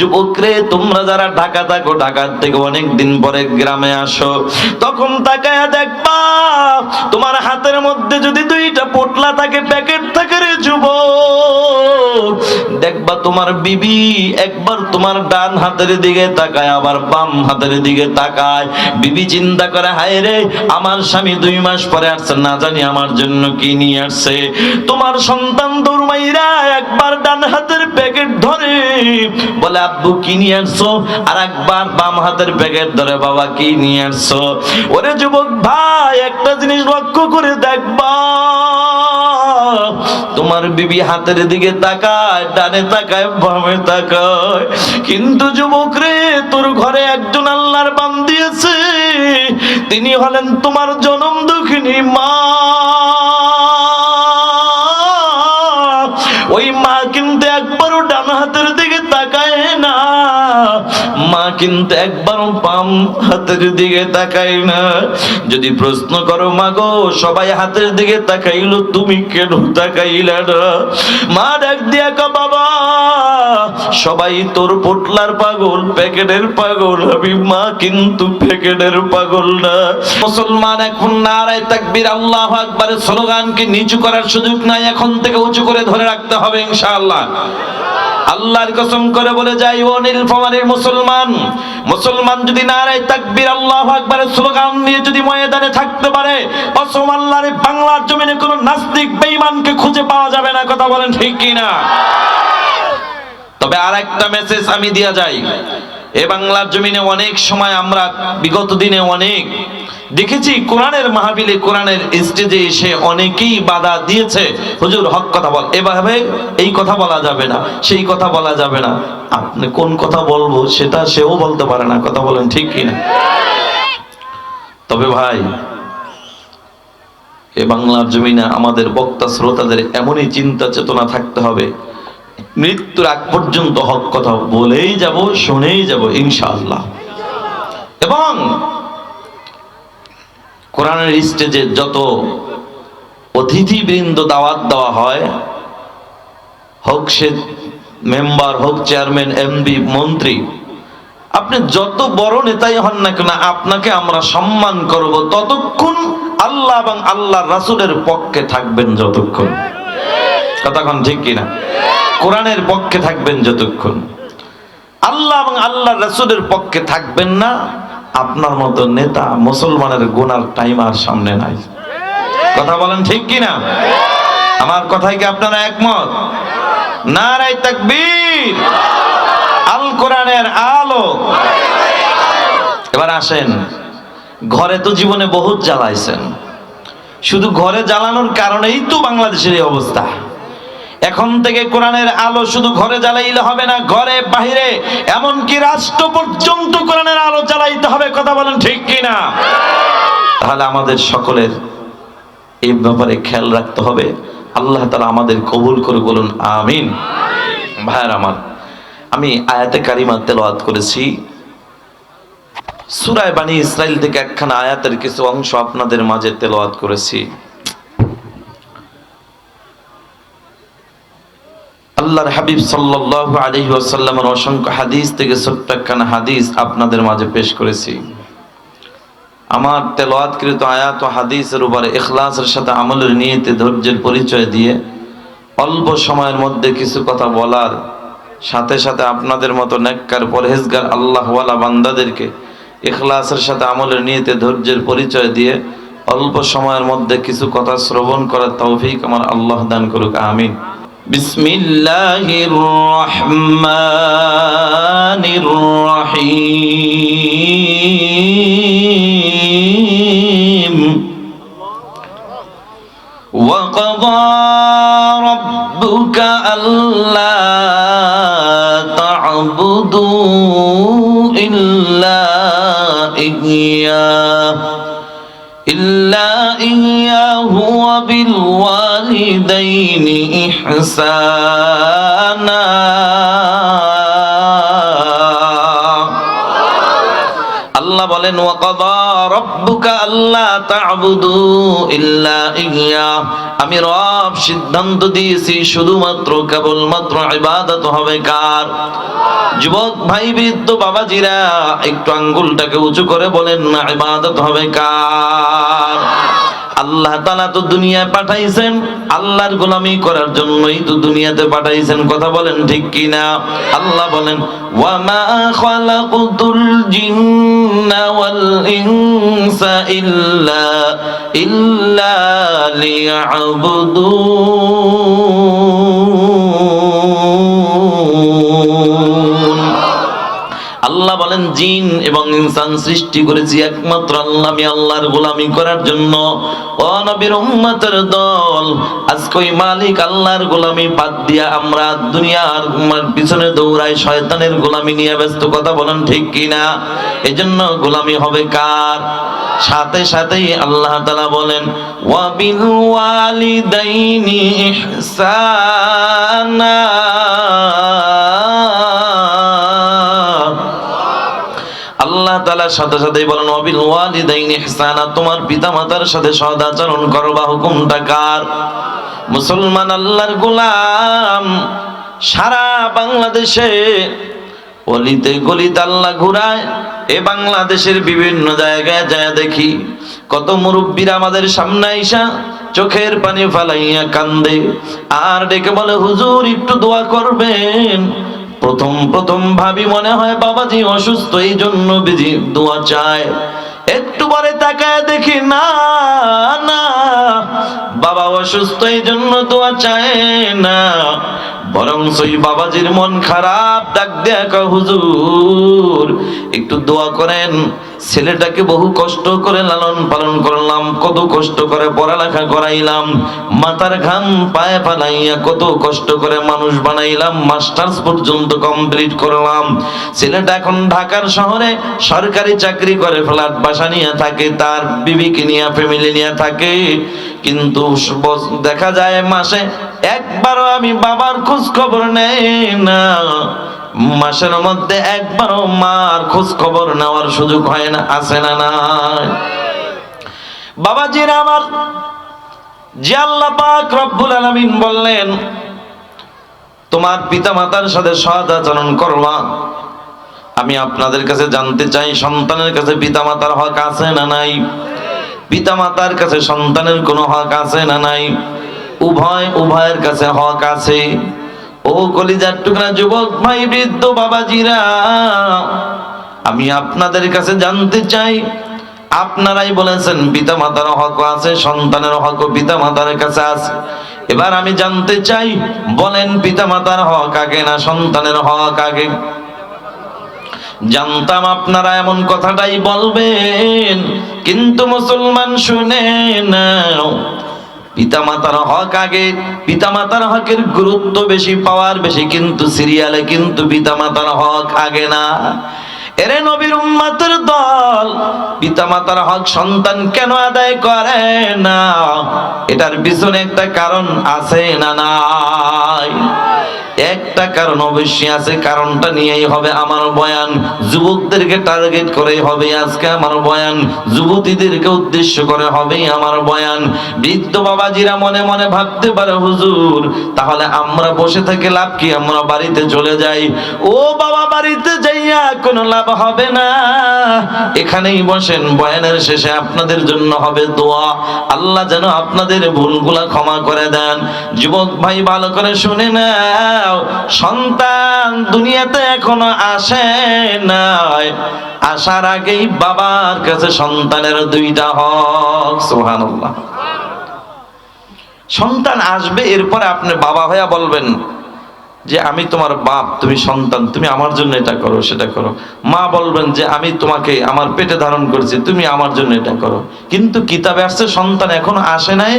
যুবকরে তোমরা যারা ঢাকা থাকো, ঢাকার থেকে অনেক দিন পরে গ্রামে আসো, তখন তাকায়া দেখবা তোমার হাতের মধ্যে যদি দুইটা পোটলা থাকে, প্যাকেট থাকে রে যুবক, দেখবা তোমার বিবি একবার তোমার ডান হাতের দিকে তাকায়, আবার বাম হাতের দিকে তাকায়। বিবি চিন্তা করে, হায় রে আমার স্বামী 2 মাস পরে আসছে, না জানি আমার জন্য কি নিয়ে আসছে। তোমার সন্তান দৌড়াইরা একবার ডান হাতের প্যাকেট ধরে বলে আব্বু কি নিয়ে আসছো, আর একবার বাম হাতের প্যাকেট ধরে বাবা কি নিয়ে আসছো। ওরে যুবক ভাই, একটা জিনিস লক্ষ্য করে দেখবা, তোমার বিবি হাতের দিকে তাকায়, ডানে তাকায়, বামে তাকায়, কিন্তু যুবক রে তোর ঘরে একজন আল্লাহর বান্দি আছে, তিনি হলেন তোমার জনম দুঃখিনী মা। ওই মা কিন্তু একবারও ডান হাতের দিকে তাকায় না, মা কিন্তু একবারও বাম হাতের দিকে তাকায় না। যদি প্রশ্ন করো মা গো সবাই হাতের দিকে তাকাইলো, তুমি কেন তাকাইলা না? মা ডাক দিয়া কো বাবা সবাই তোর পোটলার পাগল, প্যাকেটের পাগল, আমি মা কিন্তু প্যাকেটের পাগল না। মুসলমান এখন নারায়ে তাকবীর আল্লাহু আকবার স্লোগানকে নিচু করার সুযোগ নাই, এখন থেকে উঁচু করে ধরে রাখতে হবে ইনশাআল্লাহ। আল্লাহর কসম করে বলে যাই, ও নীলফামারীর মুসলমান যদি নারায়ে তাকবীর আল্লাহু আকবার স্লোগান নিয়ে যদি ময়দানে থাকতে পারে, কসম আল্লাহর বাংলার জমিনে কোনো নাস্তিক বেঈমানকে খুঁজে পাওয়া যাবে না। কথা বলেন ঠিক কি না? তবে আরেকটা মেসেজ আমি দিয়া যাই, এ বাংলার জমিনে অনেক সময় আমরা বিগত দিনে অনেক দেখেছি কোরআনের মাহফিলে, কোরআনের স্টেজে এসে অনেকেই বাধা দিয়েছে, হুজুর হক কথা বল, এভাবে এই কথা বলা যাবে না, সেই কথা বলা যাবে না। আপনি কোন কথা বলবো সেটা সেও বলতে পারে না। কথা বলেন ঠিক কিনা? তবে ভাই, এ বাংলার জমিনে আমাদের বক্তা শ্রোতাদের এমনই চিন্তা চেতনা থাকতে হবে, মৃত্যুর আগ পর্যন্ত হক কথা বলেই যাব, শুনেই যাব ইনশাআল্লাহ। এবং কোরআনের স্টেজে যত অতিথিবৃন্দ দাওয়াত দেওয়া হয়, হোক সে মেম্বার, হোক চেয়ারম্যান, এমপি, মন্ত্রী, আপনি যত বড় নেতাই হন না কেন, আপনাকে আমরা সম্মান করব ততক্ষণ আল্লাহ এবং আল্লাহর রাসূলের পক্ষে থাকবেন যতক্ষণ। কতক্ষণ ঠিক কিনা? কোরআনের পক্ষে থাকবেন যতক্ষণ, আল্লাহ এবং আল্লাহর রাসূলের পক্ষে থাকবেন না, আপনার মতো নেতা মুসলমানের গুনার টাইম আর সামনে নাই। কথা বলেন ঠিক কিনা? আমার কথায় কি আপনারা একমত? নারায়ে তাকবীর, আল কোরআনের আলো। এবার আসেন, ঘরে তো জীবনে বহুত জ্বালাইছেন, শুধু ঘরে জ্বালানোর কারণেই তো বাংলাদেশের এই অবস্থা। এখন থেকে কোরআনের আলো শুধু ঘরে জ্বালাইলে হবে না, ঘরে বাহিরে এমনকি রাষ্ট্র পর্যন্ত কোরআনের আলো জ্বালাইতে হবে। কথা বলেন ঠিক কিনা? তাহলে আমাদের সকলের এই ব্যাপারে খেয়াল রাখতে হবে। আল্লাহ তাআলা আমাদের কবুল করে বলুন আমিন। ভাইরা আমার, আমি আয়াতে কারিমা তেলাওয়াত করেছি, সূরা বনী ইসরাইল থেকে একখানা আয়াতের কিছু অংশ আপনাদের মাঝে তেলাওয়াত করেছি। আল্লাহর হাবিব সাল্লাল্লাহু আলাইহি ওয়াসাল্লামের অসংখ্য হাদিস থেকে ছোট্ট একখানা হাদিস আপনাদের মাঝে পেশ করেছি। আমার তেলাওয়াতকৃত আয়াত ও হাদিসের উপরে ইখলাসের সাথে আমলের নিয়তে ধৈর্যের পরিচয় দিয়ে অল্প সময়ের মধ্যে কিছু কথা বলার সাথে সাথে আপনাদের মতো নেককার পরহেজগার আল্লাহওয়ালা বান্দাদেরকে ইখলাসের সাথে আমলের নিয়তে ধৈর্যের পরিচয় দিয়ে অল্প সময়ের মধ্যে কিছু কথা শ্রবণ করার তৌফিক আমার আল্লাহ দান করুক আমিন। বিসমিল্লাহির রহমানির রহিম। ওয়া ক্বাদা রাব্বুকা আল্লা তা'বুদু ইল্লা ইয়্যাহু ওয়া বিল ওয়ালিদাইনি ইহসানা। আল্লাহ বলেন ওয়া ক্বাদা রাব্বুকা আল্লা তা'বুদু ইল্লা ইয়্যাহু, আমি রব সিদ্ধান্ত দিয়েছি শুধুমাত্র কেবলমাত্র ইবাদত হবে কার? যুবক ভাই বৃদ্ধ বাবাজিরা একটু আঙ্গুলটাকে উঁচু করে বলেন না, ইবাদত হবে কার? আল্লাহ তাআলা তো দুনিয়ায় পাঠাইছেন আল্লাহর গোলামি করার জন্যই তো দুনিয়াতে পাঠাইছেন, কথা বলেন ঠিক কি না? আল্লাহ বলেন ওয়া মা খালাকুতুল জিন্না ওয়াল ইনসা ইল্লা লিয়াবুদুন। আল্লাহ বলেন জিন এবং ইনসান সৃষ্টি করেছি একমাত্র আমি আল্লাহর গোলামি করার জন্য। ও নবীর উম্মতের দল, আজকে ওই মালিক আল্লাহর গোলামি বাদ দিয়া আমরা দুনিয়ার পিছনে দৌড়াই, শয়তানের গোলামি নিয়ে ব্যস্ত, কথা বলেন ঠিক কিনা? এজন্য গোলামি হবে কার? সাথে সাথেই আল্লাহ তাআলা বলেন ওয়া বিল ওয়ালিদাইনি ইহসানা। আল্লাহ তাআলার সাথে সাথেই বলেন ওয়াবিল ওয়ালিদাইনি ইহসানা, তোমার পিতামাতার সাথে সদাচরণ করবা। হুকুমটা কার? মুসলমান আল্লাহর গোলাম সারা বাংলাদেশে অলিতে গলিতে আল্লাহ ঘুরায়। এ বাংলাদেশের বিভিন্ন জায়গায় যায় দেখি কত মুরব্বীরা আমাদের সামনে আইসা চোখের পানি ফালাইয়া কান্দে আর ডেকে বলে হুজুর একটু দোয়া করবেন। প্রথম ভাবি মনে হয় বাবাজি অসুস্থ, এই জন্য বিজি দোয়া চায়। একটু পরে তাকায় দেখি না না, বাবা অসুস্থ এই জন্য দোয়া চায় না, বরং সেই বাবাজির মন খারাপ, ডাক দেয়া হুজুর একটু দোয়া করেন। ছেলেটাকে বহু কষ্ট করে লালন পালন করলাম, কত কষ্ট করে পড়ালেখা করাইলাম, মাথার ঘাম পায়ে ফালাইয়া কত কষ্ট করে মানুষ বানাইলাম, মাস্টার্স পর্যন্ত কমপ্লিট করলাম। ছেলেটা এখন ঢাকার শহরে সরকারি চাকরি করে, ফ্ল্যাট বাসা নিয়ে থাকে, তার বিবিকে নিয়ে ফ্যামিলি নিয়ে থাকে। কিন্তু দেখা যায় মাসে একবারও আমি বাবার খোঁজ খবর নেই না, মাসের মধ্যে একবারও মার খোঁজ খবর নেওয়ার সুযোগ হয় না, আছে না নাই? বাবাজিরা আমার, যে আল্লাহ পাক রব্বুল আলামিন বললেন তোমার পিতামাতার সাথে সৎ আচরণ করবা, আমি আপনাদের কাছে জানতে চাই সন্তানের কাছে পিতামাতার হক আছে না নাই? পিতামাতার কাছে সন্তানের কোনো হক আছে না নাই? উভয়ের কাছে হক আছে। ও কলিজার টুকরা যুবক ভাই বৃদ্ধ বাবাজিরা, আমি আপনাদের কাছে জানতে চাই, আপনারাই বলেছেন পিতামাতার হক আছে, সন্তানের হক পিতামাতার কাছে আছে। এবার আমি জানতে চাই, বলেন পিতামাতার হক আগে না সন্তানের হক আগে? জানতাম আপনারা এমন কথাটাই বলবেন, কিন্তু মুসলমান শুনে নাও, পিতামাতার হক আগে। পিতামাতার হকের গুরুত্ব বেশি, পাওয়ার বেশি, কিন্তু সিরিয়ালে কিন্তু পিতামাতার হক আগে না। এরে নবীর উম্মতের দল, পিতামাতার হক সন্তান কেন আদায় করে না? এটার পিছনে একটা কারণ আছে না নাই? একটা কারণ অবশ্যই আছে, কারণটা নিয়েই হবে আমার বয়ান। যুবকদেরকে টার্গেট করে হবে আজকে আমার বয়ান, যুবতীদেরকে উদ্দেশ্য করে হবে আমার বয়ান। বৃদ্ধ বাবাজিরা মনে মনে ভাবতে পারে হুজুর তাহলে আমরা বসে থেকে লাভ কি, আমরা বাড়িতে চলে যাই। ও বাবা, বাড়িতে যাইয়া কোনো লাভ হবে না, এখানেই বসেন, বয়ানের শেষে আপনাদের জন্য হবে দোয়া, আল্লাহ যেন আপনাদের ভুলগুলা ক্ষমা করে দেন। যুবক ভাই ভালো করে শুনে নাও, সন্তান দুনিয়াতে এখনো আসে নাই, আসার আগেই বাবার কাছে সন্তানের দুইটা হক। সুবহানাল্লাহ। সন্তান আসবে, এরপরে আপনি বাবা হইয়া বলবেন যে আমি তোমার বাপ, তুমি সন্তান, তুমি আমার জন্য এটা করো সেটা করো। মা বলবেন যে আমি তোমাকে আমার পেটে ধারণ করেছি, তুমি আমার জন্য এটা করো। কিন্তু কিতাবে আসছে সন্তান এখনো আসে নাই,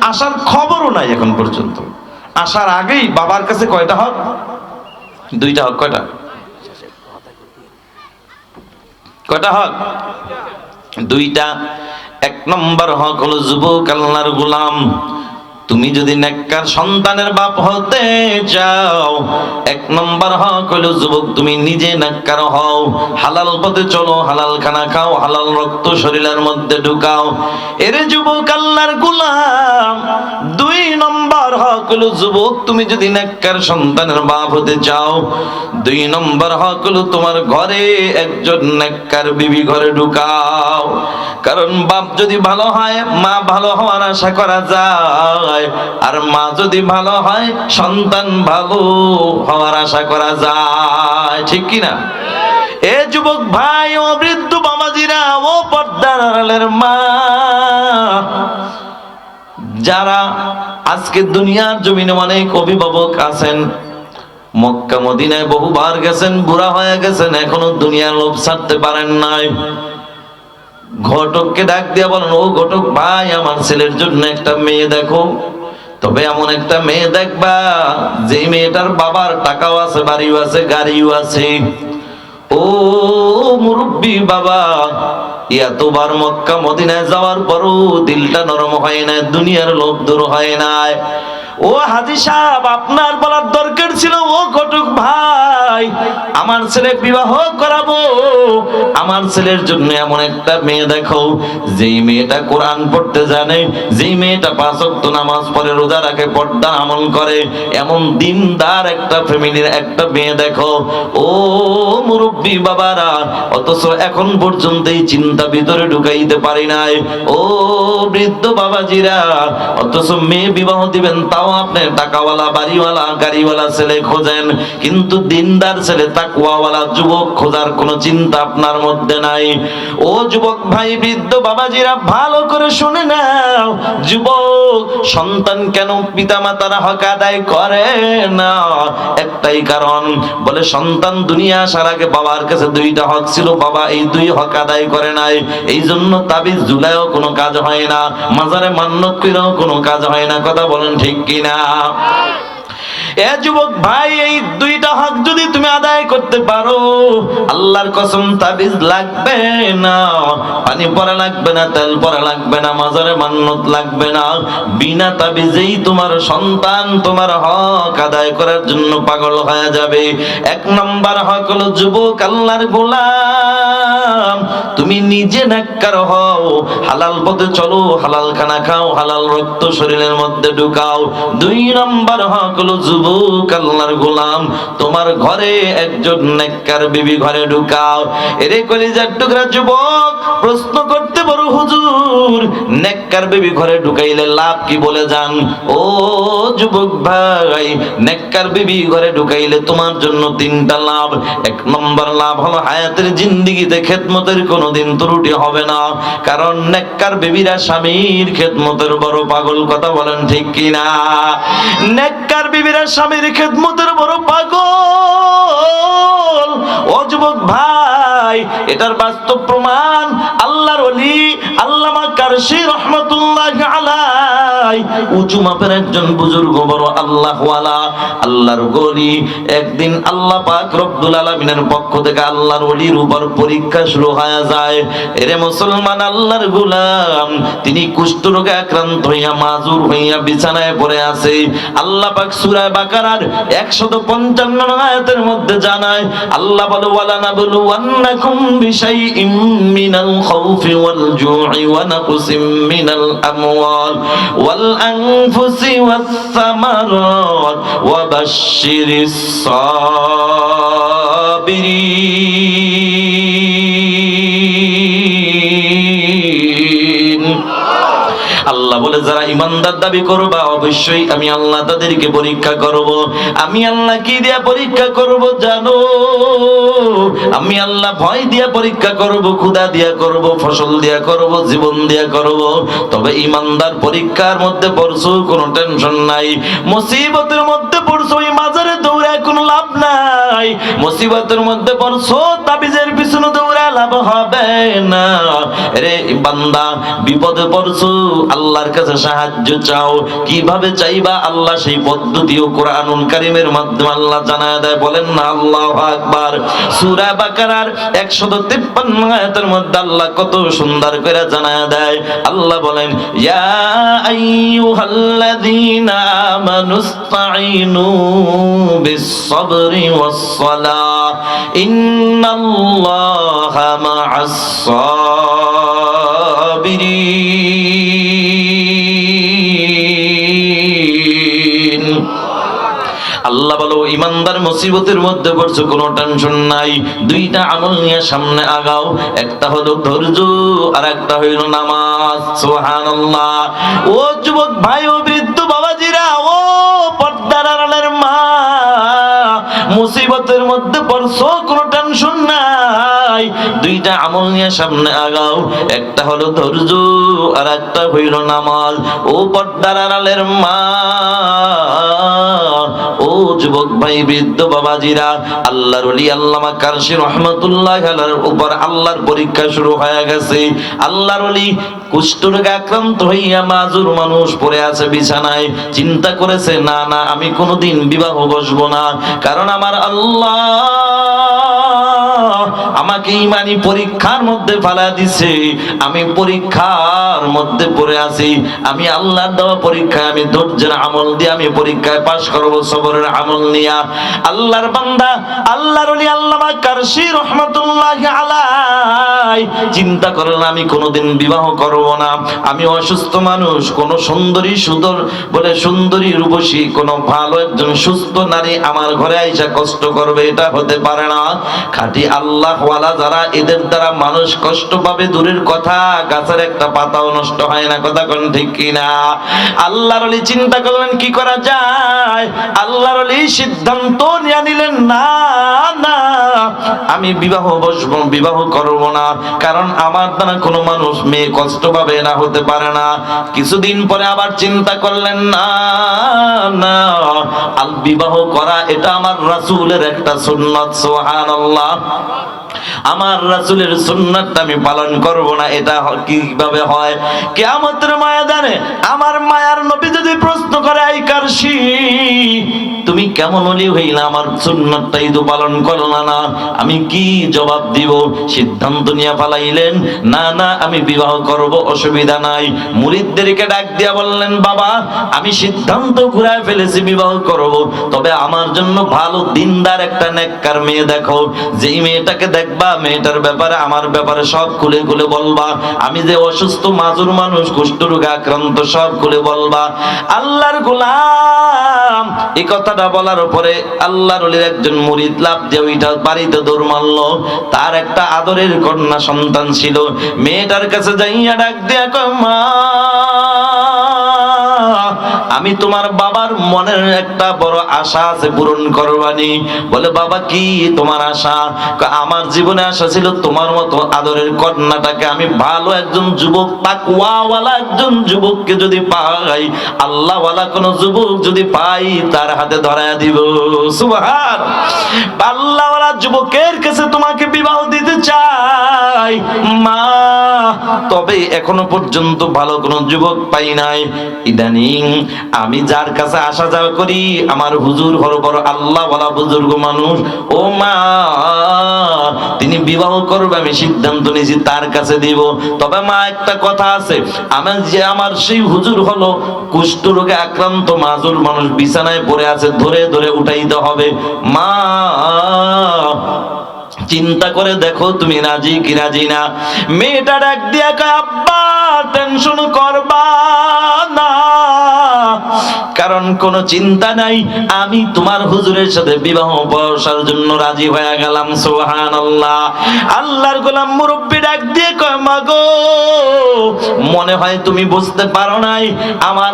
আসার খবরও নাই এখন পর্যন্ত। আসার আগেই বাবার কাছে কয়টা হক? দুইটা হক। কয়টা? কয়টা হক? দুইটা। এক নম্বর হক হলো যুবক আল্লাহর গোলাম, তুমি যদি নেককার সন্তানের বাপ হতে চাও, এক নম্বর হক হলো যুবক তুমি নিজে নেককার হও, হালাল পথে চলো, হালাল খানা খাও, হালাল রক্ত শরীরের মধ্যে ঢুকাও। এর যুবক আল্লাহর গোলাম, দুই নম্বর হক হলো যুবক, তুমি যদি নেককার সন্তানের বাপ হতে চাও, 2 নম্বর হক হলো তোমার ঘরে একজন নেককার বিবি ঘরে ঢুকাও। কারণ বাপ যদি ভালো হয় মা ভালো হওয়ার আশা করা যায়, আর মা যদি ভালো হয় সন্তান ভালো হওয়ার আশা করা যায়, ঠিক কি না? এ যুবক ভাই, ও বৃদ্ধ বাবাজিরা, ও পর্দার আড়ালের মা, যারা আজকে দুনিয়ার জমিনে অনেক অভিভাবক আছেন, মক্কা মদিনায় বহুবার গেছেন, বুড়া হয়ে গেছেন, এখনো দুনিয়ার লোভ ছাড়তে পারেন নাই। ঘটককে ডাক দিয়া বলেন, ও ঘটক ভাই, আমার ছেলের জন্য একটা মেয়ে দেখো। তবে এমন একটা মেয়ে দেখবা যে মেয়েটার বাবার টাকাও আছে, বাড়িও আছে, গাড়িও আছে। ও মুরব্বী বাবা, এতবার মক্কা মদিনায় যাওয়ার পরও দিলটা নরম হয় না, দুনিয়ার লোভ দূর হয় না। ও হাজী সাহেব, আপনার বলার দরকার ছিল, ও ঘটক ভাই, আমার ছেলে বিবাহ করাবো, আমার ছেলের জন্য এমন একটা মেয়ে দেখো যেই মেয়েটা কোরআন পড়তে জানে, যেই মেয়েটা 5 ওয়াক্ত নামাজ পড়ে, রোজা রাখে, পর্দা আমল করে, এমন দিনদার একটা ফ্যামিলির একটা মেয়ে দেখো। ও মুরব্বী বাবারা, অথচ এখন পর্যন্ত এই চিন্তা ভিতরে ঢুকাইতে পারি নাই। ও বৃদ্ধ বাবাজিরা, অথচ মেয়ে বিবাহ দিবেন তাও আপনি টাকাওয়ালা, বাড়িওয়ালা, গাড়িওয়ালা ছেলে খোঁজেন, কিন্তু দিনদার ছেলে, তাকওয়াওয়ালা যুবক খোঁজার কোনো চিন্তা আপনার মধ্যে নাই। ও যুবক ভাই, বৃদ্ধ বাবাজিরা, ভালো করে শুনে নাও, যুবক সন্তান কেন পিতামাতারা হক আদায় করে না? একটাই কারণ, বলে সন্তান দুনিয়া আসার আগে বাবার কাছে 2টা হক ছিল, বাবা এই 2 হক আদায় করে নাই, এই জন্য তাবিজ ঝুলায়ও কোনো কাজ হয় না, মাজারে মান্নত কইরাও কোনো কাজ হয় না। কথা বলেন ঠিক কিনা? এ যুবক ভাই, এই 2টা হক যদি তুমি আদায় করতে পারো, আল্লাহর কসম তাবিজ লাগবে না, পানি পড়া লাগবে না, তেল পড়া লাগবে না, মাজারে মান্নত লাগবে না, বিনা তাবিজেই তোমার সন্তান তোমার হক আদায় করার জন্য পাগল হয়ে যাবে। 1 নম্বর হক হলো যুবক, আল্লাহর গোলাম, তুমি নিজে নেককার হও, হালাল পথে চলো, হালাল খানা খাও, হালাল রক্ত শরীরের মধ্যে ঢুকাও। 2 নম্বর হক হলো যুবক, আল্লাহর গোলাম, তোমার ঘরে একজন নেককার বিবি ঘরে ঢুকাও। এরে কলিজার টুকরা যুবক, প্রশ্ন করতে বড় হুজুর, নেককার বিবি ঘরে ঢুকাইলে লাভ কি বলে যান? ও যুবক ভাই, নেককার বিবি ঘরে ঢুকাইলে তোমার জন্য 3টা লাভ। 1 নম্বর লাভ হলো হায়াতের জিন্দেগিতে খেদমতের কোনোদিন ত্রুটি হবে না, কারণ নেককার বিবিরা স্বামীর খেদমতের বড় পাগল। কথা বলেন ঠিক কিনা? নেককার বিবিরা স্বামীর খেদমতের বড় পাগল। ও যুবক ভাই, এটার বাস্তব প্রমাণ আল্লাহর ওলি আল্লামা কারশি রহমাতুল্লাহ আলাই, উঁচু মাপের একজন বুজুর্গ, বড় আল্লাহওয়ালা, আল্লাহর ওলি। একদিন আল্লাহ পাক রব্বুল আলামিনের পক্ষ থেকে আল্লাহর ওলির উপর পরীক্ষা শুরু হয়ে যায়। এরে মুসলমান, আল্লাহর গোলাম, তিনি কুষ্ঠ রোগে আক্রান্ত হইয়া মাজুর হইয়া বিছানায় পড়ে আছে। আল্লাহ পাক সূরা বাকারার 155 আয়াতের মধ্যে জানায়, আল্লাহ বলে, ওয়ালা নাবলুওয়ান্নাকুম বিশাইইম মিনাল খাউফি ওয়াল জু'i ওয়া নাকসিম মিনাল আমওয়াল ওয়াল আনফুসি ওয়াস সামারাত ওয়া বাশশিরিস সাবিরিন। আল্লাহ বলে, যারা ইমানদার দাবি করবা, অবশ্যই আমি আল্লাহ তাদেরকে পরীক্ষা করব। আমি আল্লাহ কি দিয়া পরীক্ষা করব জানো? আমি আল্লাহ ভয় দিয়া পরীক্ষা করব, ক্ষুধা দিয়া করব, ফসল দিয়া করব, জীবন দিয়া করব। তবে ইমানদার পরীক্ষার মধ্যে পড়ছো, কোনো টেনশন নাই। মুসিবতের মধ্যে পড়ছো, এই মাজারে দৌড়ায় কোনো লাভ নাই। মুসিবতের মধ্যে পড়ছো, তাবিজের পিছনে দৌড়ায় লাভ হবে না। রে বান্দা, বিপদে পড়ছো, আল্লাহর কাছে সাহায্য চাও। কিভাবে চাইবা? আল্লাহ সেই পদ্ধতিও কোরআনুল কারীমের মাধ্যমে আল্লাহ জানায় দেয়। বলেন না আল্লাহু আকবার। সূরা বাকারার 153 আয়াতের মধ্যে আল্লাহ কত সুন্দর করে জানায় দেয়। আল্লাহ বলেন, ইয়া আইয়ুহাল্লাযীনা আমানুস্তাঈনু বিস-সাবরি ওয়াস-সালাহ ইন্নাল্লাহা মা'আস-সাবিরিন। আল্লাহ বলো ইমানদার মুসিবতের মধ্যে পড়ছো, কোনো টেনশন নাই, দুইটা আমল নিয়ে সামনে আগাও, একটা হলো ধৈর্য আর একটা হইল নামাজ। সুবহানাল্লাহ। ও যুবক ভাই, ও বৃদ্ধ বাবাজিরা, ও পর্দার আড়ালের মা, মুসিবতের মধ্যে পড়ছো, কোনো টেনশন নাই, দুইটা আমল নিয়ে সামনে আগাও, একটা হলো ধৈর্য আর একটা হইল নামাজ। ও পর্দার আড়ালের মা, ও যুবক ভাই, বৃদ্ধ বাবাজিরা, আল্লাহর ওলি আল্লামা কারশী রাহমাতুল্লাহ আলাইহির উপর আল্লাহর পরীক্ষা শুরু হয়ে গেছে। আল্লাহর ওলি কুষ্ঠরোগে আক্রান্ত হইয়া মাজুর মানুষ পড়ে আছে বিছানায়। চিন্তা করেছে, না না, আমি কোনোদিন বিবাহ বসবো না, কারণ আমার আল্লাহ আমাকে ইমানি পরীক্ষার মধ্যে ফেলা দিছে, আমি পরীক্ষার মধ্যে পড়ে আছি, আমি আল্লাহর দেওয়া পরীক্ষায় আমি ধৈর্যের আমল দিয়ে আমি পরীক্ষায় পাশ করব, সবরের আমল নিয়া। আল্লাহর বান্দা আল্লাহর ওলি আল্লামা কারশী রাহমাতুল্লাহ আলাইহি চিন্তা করলেন, আমি কোনোদিন বিবাহ করব না, আমি অসুস্থ মানুষ, কোন সুন্দরী সুদর বলে সুন্দরী রূপসী কোন ভালো একজন সুস্থ নারী আমার ঘরে আইসা কষ্ট করবে, এটা হতে পারে না। খাঁটি আল্লাহ ওয়ালা যারা, এদের দ্বারা মানুষ কষ্ট পাবে দূরের কথা, গাছের একটা পাতাও নষ্ট হয় না। কথা কোন ঠিক কিনা? আল্লাহর ওলি চিন্তা করলেন কি করা যায়। আল্লাহর ওলি সিদ্ধান্ত নিয়ে নিলেন, না না, আমি বিবাহ বসবো, বিবাহ করব না, কারণ আমার দ্বারা কোনো মানুষ মেয়ে কষ্ট পাবে না, হতে পারে না। কিছুদিন পরে আবার চিন্তা করলেন, না না, আল বিবাহ করা এটা আমার রাসূলের একটা সুন্নাত। সুবহানাল্লাহ। আমার রাসূলের সুন্নাতটা আমি পালন করব না, এটা কিভাবে হয়? কিয়ামতের ময়দানে আমার মায়ার নবী যদি প্রশ্ন করে, আই কারশী, তুমি কেমন ওলি হইলা, আমার সুন্নাতটাই তো পালন করলা না, আমি কি জবাব দিব? সিদ্ধান্ত নিয়ে পালাইলেন, না না, আমি বিবাহ করব, অসুবিধা নাই। মুরিদদেরকে ডাক দিয়া বললেন, বাবা, আমি সিদ্ধান্ত ঘুরায় ফেলেছি, বিবাহ করব, তবে আমার জন্য ভালো দিনদার একটা নেককার মেয়ে দেখো, যেই মেয়েটাকে দেখবা মেয়েটার ব্যাপারে আমার ব্যাপারে সব খুলে খুলে বলবা, আমি যে অসুস্থ মাজুর মানুষ, কুষ্ঠরোগে আক্রান্ত, সব খুলে বলবা। আল্লাহর গোলাম এই কথাটা বলার পরে আল্লাহর ওলির একজন মুরিদ লাভ দিয়ে ওইটা বাড়িতে দৌড় মারলো। তার একটা আদরের কন্যা সন্তান ছিল, মেয়েটার কাছে যাইয়া ডাক দিয়া কয়, মা, আমি তোমার বাবার মনের একটা বড় আশা আছে, পূরণ করবানি। বলে, বাবা কি তোমার আশা? আমার জীবনে আশা ছিল তোমার মতো আদরের কন্যাটাকে আমি ভালো একজন যুবক, তাকওয়াওয়ালা একজন যুবককে যদি পাই, আল্লাহওয়ালা কোন যুবক যদি পাই, তার হাতে ধরায়া দিব। সুবহান। আল্লাহওয়ালা যুবকের কাছে তোমাকে বিবাহ দিতে চাই মা, তবে এখনো পর্যন্ত ভালো কোন যুবক পাই নাই। ইদানিং আমি যার কাছে আসা যাওয়া করি, আমার হুজুর হলো বড় আল্লাহওয়ালা বুজুর্গ মানুষ, ও মা, তিনি বিবাহ করবে, আমি সিদ্ধান্ত নিয়েছি তার কাছে দিব। তবে মা, একটা কথা আছে, আমার সেই হুজুর হলো কুষ্ঠরোগে আক্রান্ত মাজুর মানুষ, বিছানায় পড়ে আছে, ধরে ধরে উঠাইতে হবে। মা, চিন্তা করে দেখো তুমি রাজি কি রাজি না। মেয়েটা ডাক দিয়া কয়, আব্বা, টেনশন করবা না, কারণ কোনো চিন্তা নাই, আমি তোমার হুজুরের সাথে বিবাহ বসার জন্য রাজি হয়ে গেলাম। সুবহানাল্লাহ। আল্লাহর গোলাম মুরব্বি ডাক দিয়ে কয়, মাগো, মনে হয় তুমি বুঝতে পারো নাই, আমার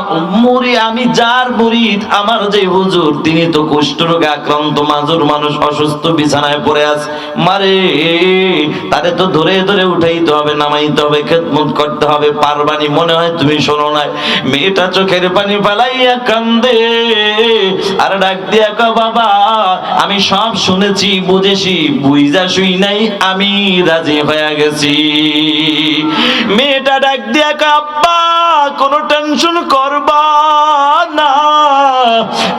আমি যার মুরিদ, আমার যে হুজুর, তিনি তো কুষ্ঠরোগে আক্রান্ত মাজুর মানুষ, অসুস্থ, বিছানায় পড়ে আছে। মারে, তারে তো ধরে ধরে উঠাইতে হবে, নামাইতে হবে, খেদমত করতে হবে, পারবানি? মনে হয় তুমি শোনো নাই। মেয়েটা চোখের পানি ফালাইয়া কান্দে আর ডাক দিয়া কয়, বাবা, আমি সব শুনেছি, বুঝেছি, বুঝা শুই নাই, আমি রাজি হয়ে গেছি। মেয়েটা ডাক দিয়া কয়, আব্বা, কোনো টেনশন করবা না,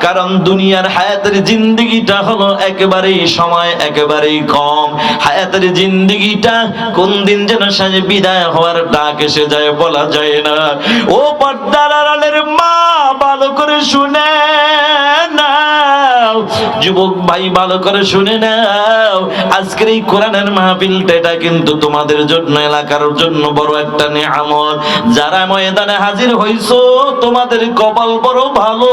কারণ দুনিয়ার হায়াতের জিন্দেগিটা হলো একেবারেই সময় একেবারেই কম। হায়াতের জিন্দেগিটা কোন দিন যেন সাজে বিদায় হওয়ার ডাক এসে যায়, বলা যায় না। ও পর্দার আড়ালের মা, ভালো করে শুনে না, নাও। যুবক ভাই ভালো করে শুনে নাও, আজকের এই কোরআনের মাহফিলটা এটা কিন্তু তোমাদের জন্য, এলাকার জন্য বড় একটা নিয়ামত। যারা ময়দানে হাজির হইছো তোমাদের কপাল বড় ভালো,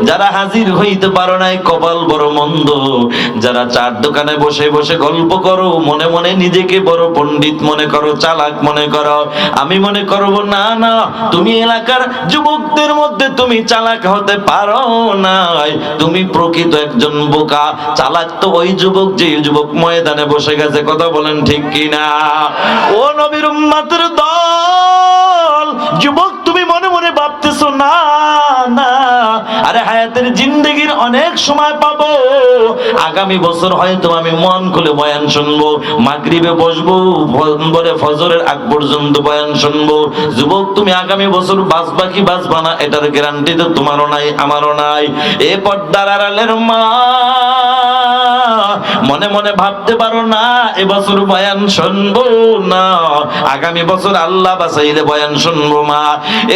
যারা হাজির হইতে পারো নাই কপাল বড় মন্দ। যারা চার দোকানে বসে বসে গল্প করো, মনে মনে নিজেকে বড় পণ্ডিত মনে করো, চালাক মনে করো, আমি মনে করব না না, তুমি এলাকার যুবকদের মধ্যে তুমি চালাক হতে পারো নাই, তুমি প্রকৃত একজন বোকা। চালাক তো ওই যুবক যে যুবক ময়দানে বসে গেছে। কথা বলেন ঠিক কিনা? ও নবীর উম্মতের দল, যুবক তুমি মনে মনে ভাবতেছো না না, আরে হায়াতের জিন্দেগির অনেক সময় পাবো। আগামী বছর হয়তো আমি মন খুলে বয়ান শুনবো, মাগরিবে বসবো, বলে ফজরের আগ পর্যন্ত বয়ান শুনবো। যুবক তুমি আগামী বছর বাঁচবা কি বাঁচবা না এটার গ্যারান্টি তো তোমারও নাই আমারও নাই। এ পর্দার আড়ালের মা, মনে মনে ভাবতে পারো না এবছর বয়ান শুনবো না, আগামী বছর আল্লাহ বাঁচাইলে বয়ান শুনবো। মা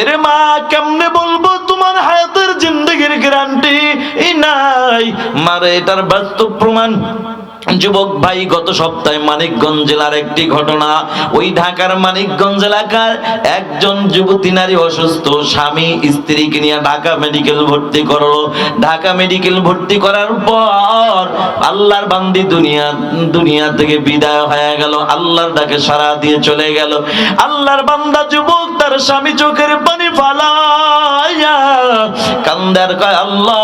এরে মা, কেমনে বলবো তোমার হায়াতের জিন্দেগির গ্যারান্টি নাই? মারে এটার বাস্তব প্রমাণ। যুবক ভাই, গত সপ্তাহে মানিকগঞ্জ জেলার একটি ঘটনা। ওই ঢাকার মানিকগঞ্জ এলাকার একজন যুবতী নারী অসুস্থ, স্বামী স্ত্রীকে নিয়ে ঢাকা মেডিকেল ভর্তি করলো। ঢাকা মেডিকেল ভর্তি করার পর আল্লাহর বান্দি দুনিয়া থেকে বিদায় হয়ে গেল, আল্লাহর ডাকে সাড়া দিয়ে চলে গেল। আল্লাহর বান্দা যুবক তার স্বামী চোখের পানি ফালাইয়া কান্দে আর কয়, আল্লাহ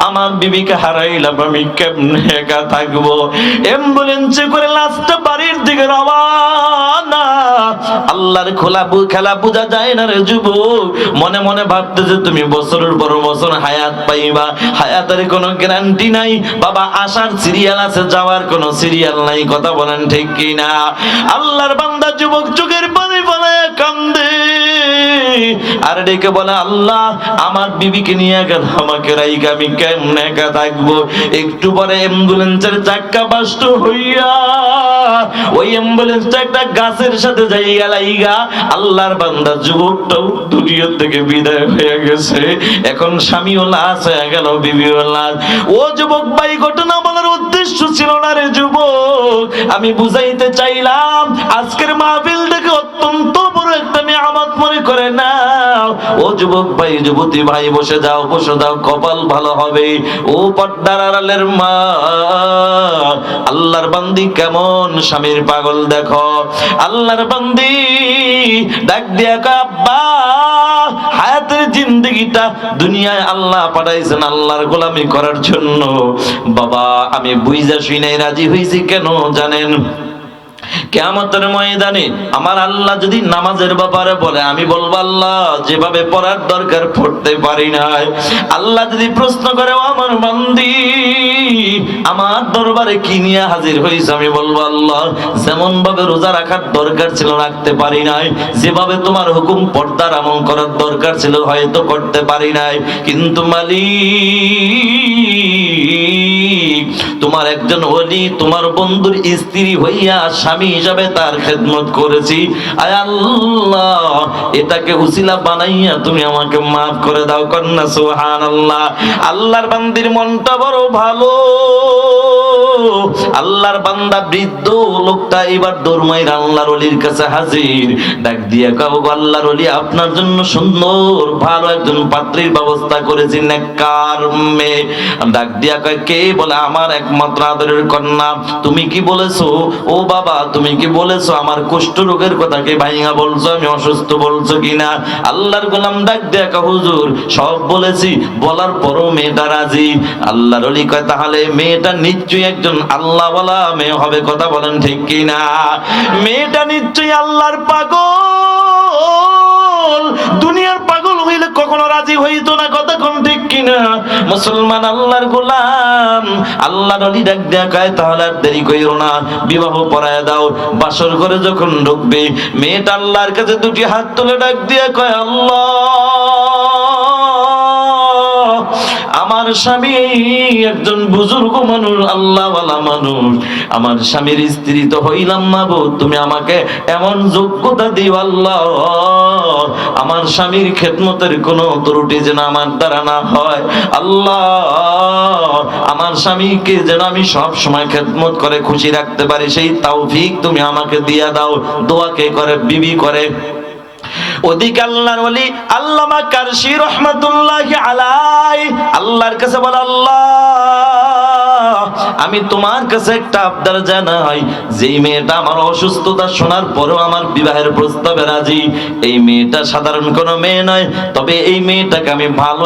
আমার বিবিকে হারাইলাম, আমি কেমনে একা থাকবো? অ্যাম্বুলেন্সে করে লাশটা বাড়ির দিকে রওনা। আল্লাহর খেলা বোঝা যায় না রে যুবক। মনে মনে ভাবতেছে তুমি বছরের পর বছর হায়াত পাইবা, হায়াতের কোনো গ্যারান্টি নাই। বাবা আসার সিরিয়াল আছে, যাওয়ার কোনো সিরিয়াল নাই। কথা বলেন ঠিক কিনা? আল্লাহর বান্দা যুবক চোখের পানি ফেলায় কান্দে আর ডেকে বলে, আল্লাহ আমার বিবিকে নিয়ে গেল, আমাকে রাইকা আমি কেমনে একা থাকবো? একটু পরে অ্যাম্বুলেন্সের চাক্কা বাস্ট হইয়া ওই অ্যাম্বুলেন্সটা একটা গাছের সাথে যাইয়া লাইগা আল্লাহর বান্দা যুবকটাও দুনিয়া থেকে বিদায় হয়ে গেছে। এখন স্বামীও লাশ হয়ে গেল, বিবিও লাশ। ও যুবক ভাই, ঘটনা বলার উদ্দেশ্য ছিল না রে যুবক, আমি বুঝাইতে চাইলাম আজকের মাহফিল থেকে অত্যন্ত বড় একটা নিয়ামত মনে করে নাও। ও যুবক ভাই, যুবতী ভাই, বসে যাও, বসে যাও, কপাল ভালো হবে। ও পর্দার আড়ালের মা, আল্লাহর বান্দি কেমন স্বামীর পাগল দেখো। আল্লাহর বান্দি ডাক দিয়া কয়, আব্বা হায়াতের জিন্দেগিটা দুনিয়ায় আল্লাহ পাঠাইছেন আল্লাহর গোলামি করার জন্য। বাবা আমি বুঝা শুই নাই রাজি হইছি কেন জানেন? কিয়ামতের ময়দানে আমার আল্লাহ যদি নামাজের ব্যাপারে বলে, আমি বলবো আল্লাহ যেভাবে পড়ার দরকার পড়তে পারি নাই। আল্লাহ যদি প্রশ্ন করে, ও আমার বান্দি আমার দরবারে কি নিয়ে হাজির হইছ, আমি বলবো আল্লাহ যেমন ভাবে রোজা রাখার দরকার ছিল রাখতে পারি নাই, যেভাবে তোমার হুকুম পর্দার আমল করার দরকার ছিল হয়তো করতে পারি নাই, কিন্তু মালিক তোমার একজন ওলি, তোমার বন্ধুর স্ত্রী হইয়া স্বামী হিসাবে তার খেদমত করেছি। আয় আল্লাহ এটাকে উসিলা বানাইয়া তুমি আমাকে মাফ করে দাও। কন্যা সুবহানাল্লাহ। আল্লাহর বান্দির মনটা বড় ভালো। আল্লাহর বান্দা বৃদ্ধ লোকটা এবার দৌড়মাইর আল্লাহর ওলির কাছে হাজির। ডাক দিয়া কও, আল্লাহর ওলি আপনার জন্য সুন্দর ভালো একজন পাত্রীর ব্যবস্থা করেছি, নেককার মেয়ে। ডাক দিয়া কয়, কে? বলে আমার একমাত্র আদরের কন্যা। তুমি কি বলেছো? ও বাবা তুমি কি বলেছো? আমার কুষ্ঠ রোগের কথা কি ভাইয়া বলছো? আমি অসুস্থ বলছো কিনা? আল্লাহর গোলাম ডাক দিয়া কয়, হুজুর সব বলেছি, বলার পরও মেয়েটা রাজি। আল্লাহর ওলি কয়, তাহলে মেয়েটা নিশ্চয়ই একজন আল্লাহওয়ালা মেয়ে হবে। কথা বলেন ঠিক কিনা? মেয়েটা নিশ্চয়ই আল্লাহর পাগল। দুনিয়ার পাগল হইলে কখনো রাজি হইতো না। কথা কোন ঠিক কিনা? মুসলমান আল্লাহর গোলাম আল্লাহর ওলি ডাক দেয়া কয়, তাহলে আর দেরি কইরো না, বিবাহ পড়ায় দাও। বাসর ঘরে যখন ঢুকবে মেয়েটা আল্লাহর কাছে দুটি হাত তুলে ডাক দিয়া কয়, আল্লাহ আমার স্বামী একজন বুজুর্গ মানুষ, আল্লাহওয়ালা মানুষ, আমার স্বামীর স্ত্রী তো হইলাম না গো, তুমি আমাকে এমন যোগ্যতা দিও আল্লাহ, আমার স্বামীর খেদমতের কোনো ত্রুটি যেন আমার দ্বারা না হয় আল্লাহ, আমার স্বামীকে যেন আমি সব সময় খেদমত করে খুশি রাখতে পারি, সেই তৌফিক তুমি আমাকে দিয়া দাও। দোয়া কে করে? বিবি করে। ওদিকে আল্লাহর ওলি আল্লামা কারশি রহমাতুল্লাহি আলাইহি আল্লাহর কাছে বলে, আল্লাহ আমি তোমার কাছে একটা আবদার জানাই, যেই মেয়েটা আমার অসুস্থতা শোনার পরেও আমার বিবাহের প্রস্তাবে রাজি, এই মেয়েটা সাধারণ কোনো মেয়ে নয়, তবে এই মেয়েটাকে আমি ভালো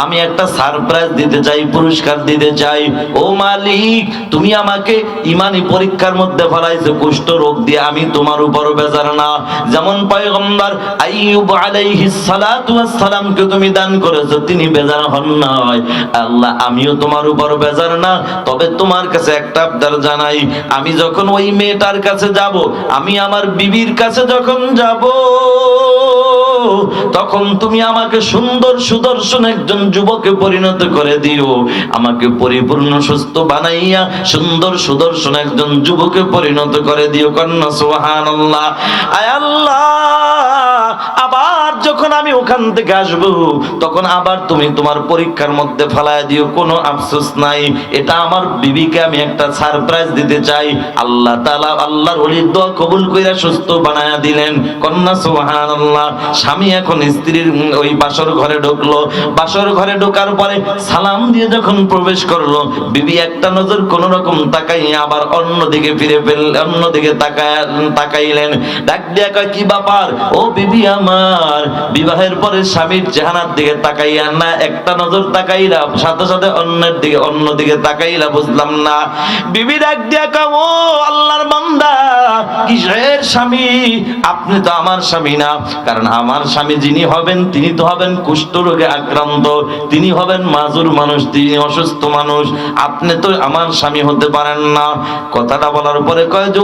আমি একটা সারপ্রাইজ দিতে চাই, পুরস্কার দিতে চাই। ও মালিক, তুমি আমাকে ইমানি পরীক্ষার মধ্যে ফেলাইছো কুষ্ঠ রোগ দিয়ে, আমি তোমার উপর বেজার না। যেমন পয়গম্বর আইয়ুব আলাইহিস সালাতু ওয়াস সালামকে তুমি দান করেছো, তিনি বেজার হন নাই। আল্লাহ আমিও তোমার উপর বেজার না, তবে তোমার কাছে একটা আবদার জানাই, আমি যখন ওই মেয়েটার কাছে যাব, আমি আমার বিবির কাছে যখন যাব, তখন তুমি আমাকে সুন্দর সুদর্শন একজন যুবকে পরিণত করে দিও, আমাকে পরিপূর্ণ সুস্থ বানাইয়া সুন্দর সুদর্শন একজন যুবকে পরিণত করে দিও। কন্যা সুবহানাল্লাহ। আয় আল্লাহ, আবার যখন আমি ওখান থেকে আসব, তখন আবার তুমি তোমার পরীক্ষার মধ্যে ফেলায় দিও, কোনো আফসোস নাই, এটা আমার বিবিকে আমি একটা সারপ্রাইজ দিতে চাই। আল্লাহ তাআলা আল্লাহর ওলির দোয়া কবুল কইরা সুস্থ বানায়া দিলেন। কন্যা সুবহানাল্লাহ। স্বামী এখন স্ত্রীর ওই বাসর ঘরে ঢুকলো, বাসর ঘরে ঢোকার পরে সালাম দিয়ে যখন প্রবেশ করলো, বিবি একটা নজর কোন রকম তাকাইয়া আবার অন্যদিকে ফিরে ফেললেন, অন্যদিকে তাকাইলেন, ডাক দিয়া কয়, কি ব্যাপার ও বিবি আমার? বিবাহের পরে স্বামীর চেহারার দিকে তাকাইয়া না একটা নজর তাকাইলা, সাথে সাথে অন্যদিকে তাকাইলা, বুঝলাম না। বিবি ডাক দিয়া কয়, ও আল্লাহর বান্দা, কিসের স্বামী? আপনি তো আমার স্বামী না, কারণ আমার স্বামী যিনি হবেন তিনি তো হবেন কুষ্ঠ রোগে আক্রান্ত, তিনি হবেন মাজুর মানুষ, তিনি অসুস্থ মানুষ, আপনি তো আমার স্বামী হতে পারেন না। কথাটা বলার পরে কয়, যে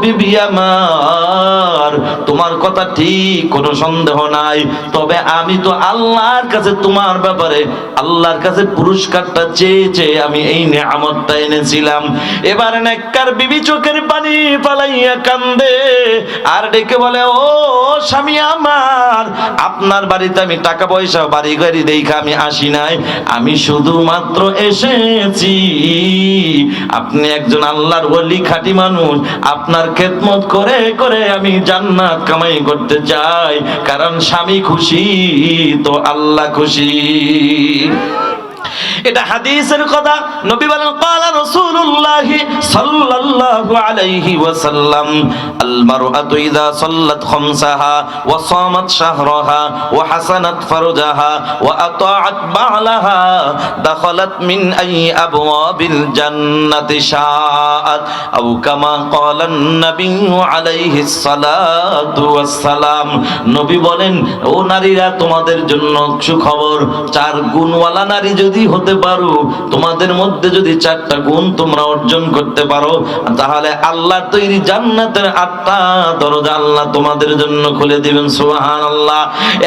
বিবি আমার, তোমার কথা ঠিক, কোনো সন্দেহ নাই, তবে আমি তো আল্লাহর কাছে তোমার ব্যাপারে আল্লাহর কাছে পুরস্কারটা চেয়ে আমি এই নিয়ামতটা এনেছিলাম। এবার নেককার বিবি চোখের পানি ফালাইয়া কান্দে আর ডেকে বলে, ও স্বামী আমার, আপনার বাড়িতে আমি টাকা পয়সা বাড়ি গাড়ি দেখা আমি আসি নাই, আমি শুধুমাত্র এসেছি, আপনি একজন আল্লাহর ওলি, খাঁটি মানুষ, আপনার খেদমত করে করে আমি জান্নাত কামাই করতে চাই, কারণ স্বামী খুশি তো আল্লাহ খুশি। এটা হাদিসের কথা। নবী বলেন, ক্বালা রাসূলুল্লাহ সাল্লাল্লাহু আলাইহি ওয়াসাল্লাম, আল মারআতু ইযা সাল্লাত খামসাহা ওয়া সামাত শাহরাহা ওয়া হাসানাত ফারজাহা ওয়া আতাআত বা'লাহা দাখালাত মিন আই আবওয়াবিল জান্নাতি শাআত আও কামা ক্বালা নবী আলাইহিস সালাতু ওয়াস সালাম। নবী বলেন, ও নারীরা, তোমাদের জন্য সুখবর, 4 গুণওয়ালা নারী যদি হতে পারো, তোমাদের মধ্যে যদি 4টা গুণ তোমরা অর্জন করতে পারো, তাহলে আল্লাহ তৈরি জান্নাতের 8টা দরজা আল্লাহ তোমাদের জন্য খুলে দিবেন। সুবহানাল্লাহ।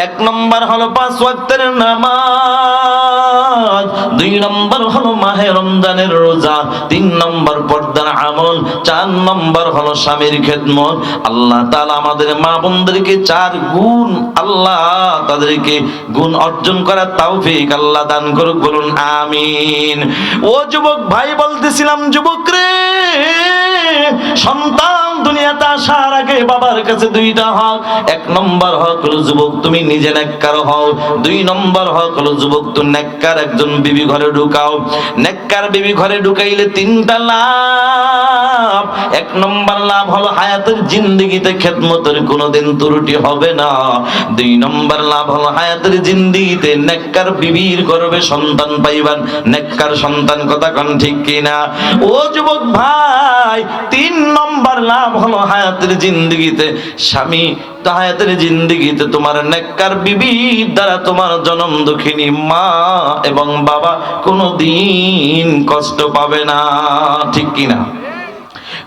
1 নম্বর হলো 5 ওয়াক্তের নামাজ, 2 নম্বর হলো মাহে রমজানের রোজা, 3 নম্বর পর্দার আমল, 4 নম্বর হলো স্বামীর খেদমত। আল্লাহ তাআলা আমাদের মা বোনদেরকে 4 গুণ, আল্লাহ তাদেরকে গুণ অর্জন করার তৌফিক আল্লাহ দান করুক, বলুন আমিন। ও যুবক ভাই, বলতেছিলাম, যুবক রে, সন্তান দুনিয়াতে আসার আগে বাবার কাছে 2টা হক। 1 নম্বর হক হলো যুবক তুমি নিজে নেককার হও, 2 নম্বর হক হলো যুবক তুমি নেককার একজন বিবি ঘরে ঢুকাও। নেককার বিবি ঘরে ঢুকাইলে 3টা লাভ। 1 নম্বর লাভ হলো হায়াতের জিন্দেগিতে খেদমতের কোনোদিন ত্রুটি হবে না। 2 নম্বর লাভ হলো হায়াতের জিন্দেগিতে নেককার বিবির গর্ভে সন্তান পাইবেন, নেককার সন্তান। কথা কোন ঠিক কিনা? ও যুবক ভাই, 3 নম্বর লাভ হলো হায়াতের জিন্দেগিতে স্বামী, হায়াতের জিন্দেগিতে তোমার নেককার বিবির দ্বারা তোমার জনম দুঃখিনী মা এবং বাবা কোনোদিন কষ্ট পাবে না, ঠিক কিনা?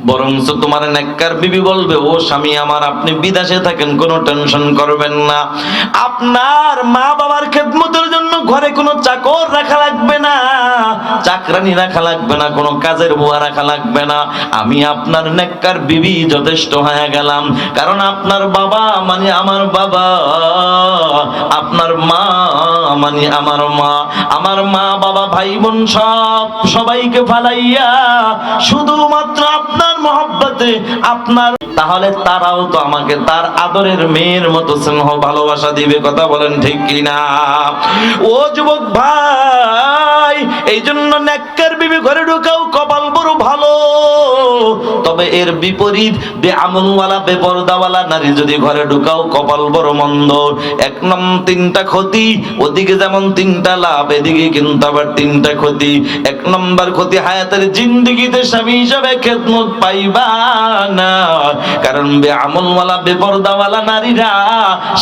বরঞ্চ তোমার নেককার বিবি বলবে, ও স্বামী আমার, আপনি বিদেশে থাকেন, কোনো টেনশন করবেন না, আপনার মা বাবার খেদমতের জন্য ঘরে কোনো চাকর রাখা লাগবে না, চাকরানি রাখা লাগবে না, কোনো কাজের বুয়া রাখা লাগবে না। আমি আপনার নেককার বিবি যথেষ্ট হয়ে গেলাম। কারণ আপনার বাবা মানে আমার বাবা, আপনার মা মানে আমার মা, আমার মা বাবা ভাই বোন সবাইকে ফালাইয়া শুধুমাত্র আপনার মহব্বতে আপনার, তাহলে তারাও তো আমাকে তার আদরের মেয়ের মতো স্নেহ ভালোবাসা দিবে। কথা বলেন ঠিক কিনা? ও যুবক ভাই, এই জন্য নেককার বিবি ঘরে ঢুকাও কপাল বড় ভালো। তবে এর বিপরীত বেআমলওয়ালা বেপরদাওয়ালা নারী যদি ঘরে ঢুকাও কপাল বড় মন্দ। এক তিনটা ক্ষতি, ওদিকে যেমন তিনটা লাভ, এদিকে কিন্তু আবার তিনটা ক্ষতি। এক নম্বর ক্ষতি, হায়াতের জিন্দেগিতে স্বামী হিসাবে খেদমত পাইবা না। কারণ বেআমলওয়ালা বেপরদাওয়ালা নারীরা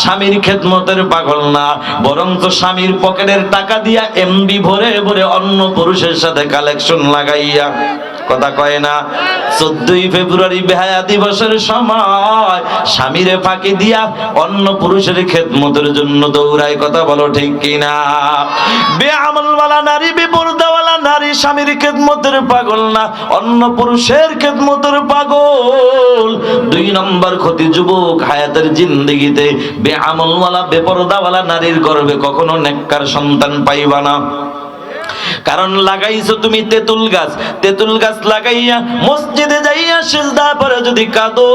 স্বামীর খেদমতের পাগল না, বরঞ্চ স্বামীর পকেটের টাকা দিয়া এমবি ভরে ভরে অন্য পুরুষের সাথে কালেকশন লাগাইয়া, কথা কয় না, 14ই ফেব্রুয়ারি বেহায়া দিবসের সময় স্বামীরে ফাঁকি দিয়া অন্য পুরুষের খেদমতের জন্য দৌড়ায়। কথা বলো ঠিক কিনা? বেআমলওয়ালা নারী বেপরদাওয়ালা নারী স্বামীর খেদমতের পাগল না, অন্য পুরুষের খেদমতের পাগল। 2 নম্বর ক্ষতি যুবক, হায়াতের জিন্দেগিতে বেআমলওয়ালা বেপরদাওয়ালা নারীর গর্ভে কখনো নেককার সন্তান পাইবা না। কারণ লাগাইছো তুমি তেঁতুল গাছ, তেঁতুল গাছ লাগাইয়া মসজিদে যাইয়া সিজদা পরে যদি কাঁদো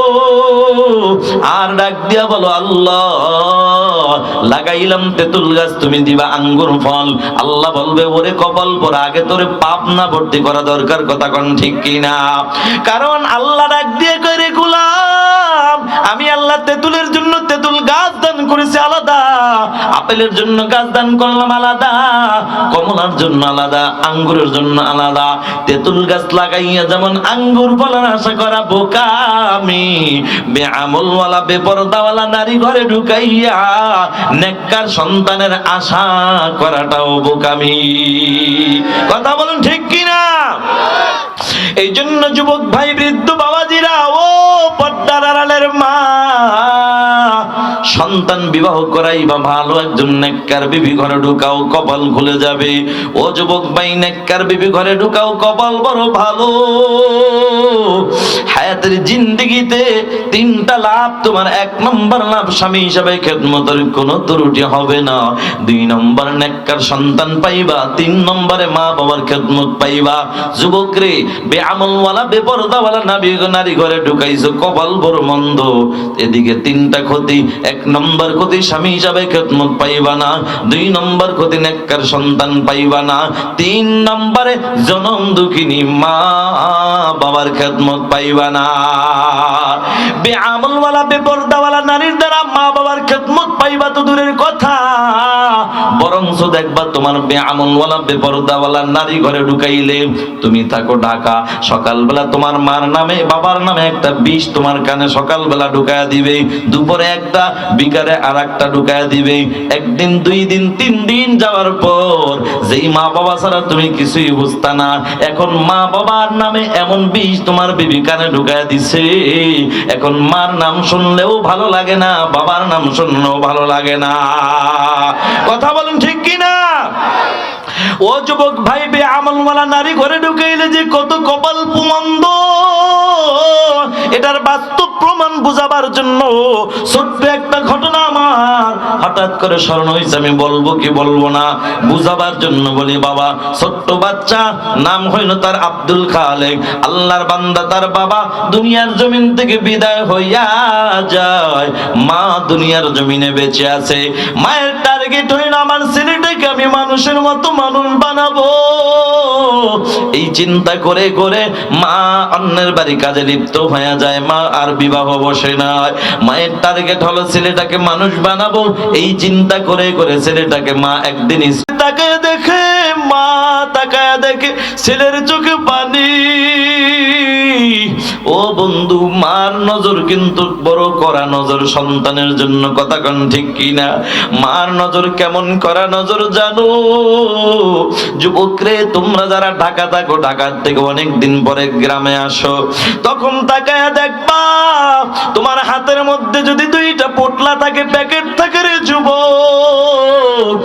আর ডাক দিয়া বলো আল্লাহ লাগাইলাম তেঁতুল গাছ, তুমি দিবা আঙ্গুর ফল, আল্লাহ বলবে ওরে কপাল পরা, আগে তোরে পাপ না ভর্তি করা দরকার। কথা কোন ঠিক কিনা? কারণ আল্লাহ ডাক দিয়ে কইরে গোলাম, আমি আল্লাহ তেঁতুলের জন্য তেঁতুল গাছ দান করেছি আলাদা, আপেলের জন্য গাছ দান করলাম আলাদা, কমলার জন্য আলাদা, আঙ্গুরের জন্য আলাদা। তেঁতুল গাছ লাগাইয়া যেমন আঙ্গুর ফলের আশা করা বোকামি, বেআমলওয়ালা বেপরদাওয়ালা নারী ঘরে ঢুকাইয়া নেককার সন্তানের আশা করাটাও বোকামি। কথা বলুন ঠিক কিনা? এই জন্য যুবক ভাই, বৃদ্ধ বাবাজিরা, ও পর্দার আড়ালের মা, সন্তান বিবাহ করাই বা ভালো একজন নেককার বিবি ঘরে ঢুকাও কপাল খুলে যাবে। ও যুবক ভাই, নেককার বিবি ঘরে ঢুকাও কপাল বড় ভালো। হায়াতের জিন্দেগিতে 3টা লাভ তোমার। 1 নম্বর লাভ, স্বামী হিসাবে খেদমতের কোনো ত্রুটি হবে না। 2 নম্বর নেককার সন্তান পাইবা। 3 নম্বরে মা বাবার খেদমত পাইবা। যুবক রে, বেআমলওয়ালা বেপরদাওয়ালা নারী ঘরে ঢুকাইছো কপাল বড় মন্দ। এদিকে 3টা ক্ষতি। 1 নম্বর ক্ষতি, স্বামী হিসাবে খেদমত পাইবা না। 2 নম্বর ক্ষতি, নেককার সন্তান পাইবা না। 3 নম্বরে জনম দুঃখিনী মা বাবার খেদমত পাইবা না। বেআমলওয়ালা বেপরদাওয়ালা নারীর দ্বারা মা বাবার খেদমত পাইবা তো দূরের কথা, বরঞ্চ দেখবা তোমার বেআমলওয়ালা বেপরদাওয়ালা নারী ঘরে ঢুকাইলে তুমি থাকো ঢাকা, সকালবেলা তোমার মার নামে বাবার নামে একটা বিষ তোমার কানে সকালবেলা ঢুকায়া দিবে, দুপুরে একটা, বিকালে আর একটা ঢুকায়া দিবে। 1 দিন 2 দিন 3 দিন যাওয়ার পর যেই মা বাবা ছাড়া তুমি কিছুই বুঝতা না, এখন মা বাবার নামে এমন বিষ তোমার বিবি কানে ঢুকায়া দিছে, এখন মার নাম শুনলেও ভালো লাগে না, বাবার নাম শুনলেও ভালো লাগে না। কথা বলুন ঠিক কিনা? ও যুবক ভাই, বেআমলওয়ালা নারী ঘরে ঢুকাইলে যে কত কপাল মন্দ, এটার বাস্তব প্রমাণ বুঝাবার জন্য ছোট্ট একটা ঘটনা আমার হঠাৎ করে স্মরণ হয়েছে। আমি বলবো কি বলবো না, বুঝাবার জন্য বলি। বাবা, ছোট্ট বাচ্চা, নাম হইল তার আব্দুল খালেক। আল্লাহর বান্দা, তার বাবা দুনিয়ার জমিন থেকে বিদায় হইয়া যায়, মা দুনিয়ার জমিনে বেঁচে আছে। মায়ের টার্গেট হইল আমার ছেলেটাকে আমি মানুষের মতো মানুষ বানাবো। এই চিন্তা করে করে মা অন্যের বাড়ি কাজে লিপ্ত হয়ে যায়, মা আর বিবাহ বসে না। মায়ের টার্গেট হলো ছেলেটাকে মানুষ বানাবো। এই চিন্তা করে করে ছেলেটাকে মা একদিন তাকায় দেখে, মা তাকায় দেখে ছেলের চোখে পানি। ও বন্ধু, মার নজর কিন্তু বড় করা নজর সন্তানের জন্য, কথা কোন ঠিক কিনা? মার নজর কেমন করা নজর জানো? যুবকরে, তোমরা যারা ঢাকা থাকো, ঢাকার থেকে অনেক দিন পরে গ্রামে আসো, তখন তাকায়া দেখবা তোমার হাতের মধ্যে যদি দুইটা পোটলা থাকে, প্যাকেট থাকে রে যুবক,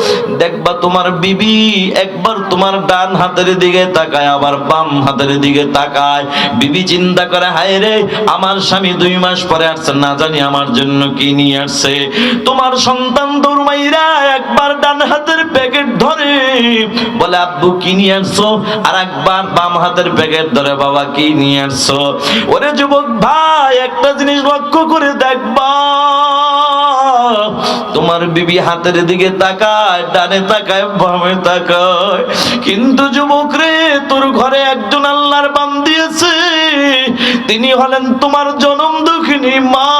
দেখবা তোমার বিবি একবার তোমার ডান হাতের দিকে তাকায়, আবার বাম হাতের দিকে তাকায়। বিবি চিন্তা করে, হায় রে, আমার স্বামী 2 মাস পরে আসছে, না জানি আমার জন্য কি নিয়ে আসছে। তোমার সন্তান দৌড়মাইরা একবার ডান হাতের প্যাকেট ধরে, বলে আব্বু কি নিয়ে আসছো, আর একবার বাম হাতের প্যাকেট ধরে, বাবা কি নিয়ে আসছো। ওরে যুবক ভাই, একটা জিনিস লক্ষ্য করে দেখবা, তোমার বিবি হাতের দিকে তাকায়, ডানে তাকায়, বামে তাকায়, কিন্তু যুবক রে, তোর ঘরে একজন আল্লাহর বান্দি আছে, তিনি হলেন তোমার জনম দুঃখিনী মা।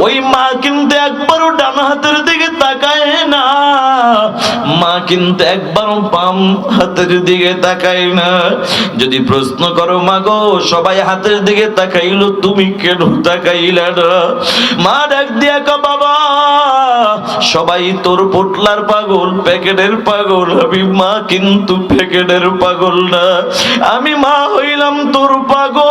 ওই মা কিন্তু একবারও ডান হাতের দিকে তাকায় না, মা কিন্তু একবারও বাম হাতের দিকে তাকায় না। যদি প্রশ্ন করো, মা গো, সবাই হাতের দিকে তাকাইলো, তুমি কেন তাকাইলা না? মা ডাক দিয়া কয়, বাবা, সবাই তোর পোটলার পাগল, প্যাকেটের পাগল, আমি মা কিন্তু প্যাকেটের পাগল না, আমি মা হইলাম তোর পাগল।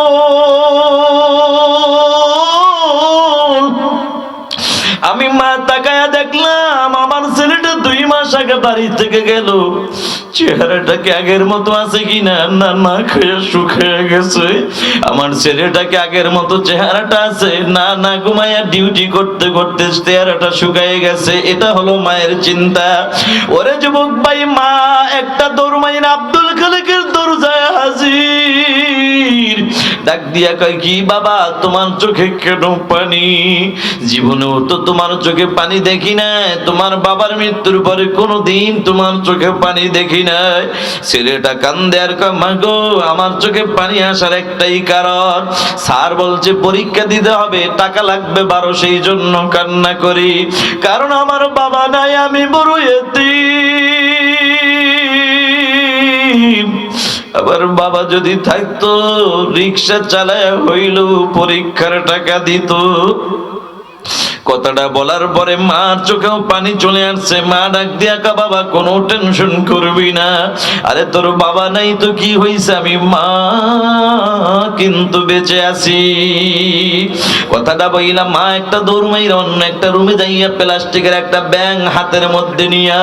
আমি মা তাকায়া দেখলাম আমার ছেলেটা 2 মাস আগে বাড়ি থেকে গেল, চেহারাটা কি আগের মতো আছে কিনা, না না খেয়ে শুকিয়ে গেছে। আমার ছেলেটাকে আগের মতো চেহারাটা আছে, না না ঘুমাইয়া ডিউটি করতে করতে চেহারাটা শুকিয়ে গেছে। এটা হলো মায়ের চিন্তা। ওরে যুবক ভাই, মা একটা দৌড়মাইন আব্দুল খালেকের দরজায় হাজির, ডাক দিয়া কয়, কি বাবা, তোমার চোখে কেন পানি? জীবনেও তো তোমার চোখে পানি দেখি নাই, তোমার বাবার মৃত্যুর পরে কোনোদিন তোমার চোখে পানি দেখি নাই। ছেলেটা কান্দে আর কয়, মা গো, আমার চোখে পানি আসার একটাই কারণ, স্যার বলছে পরীক্ষা দিতে হবে, টাকা লাগবে 12, সেই জন্য কান্না করি, কারণ আমার বাবা নাই, আমি বড় এতিম। আবার বাবা যদি থাকতো, রিক্সা চালায় হইল পরীক্ষার টাকা দিত। কথাটা বলার পরে মার চোখেও পানি চলে আসছে। মা ডাক দিয়া কয়, বাবা, কোনো টেনশন করবি না, আরে তোর বাবা নাই তো কি হইছে, আমি মা কিন্তু বেঁচে আছি। কথাটা বইলা মা একটা দৌড় মাইরা অন্য একটা রুমে যাইয়া প্লাস্টিকের একটা ব্যাং হাতের মধ্যে নিয়া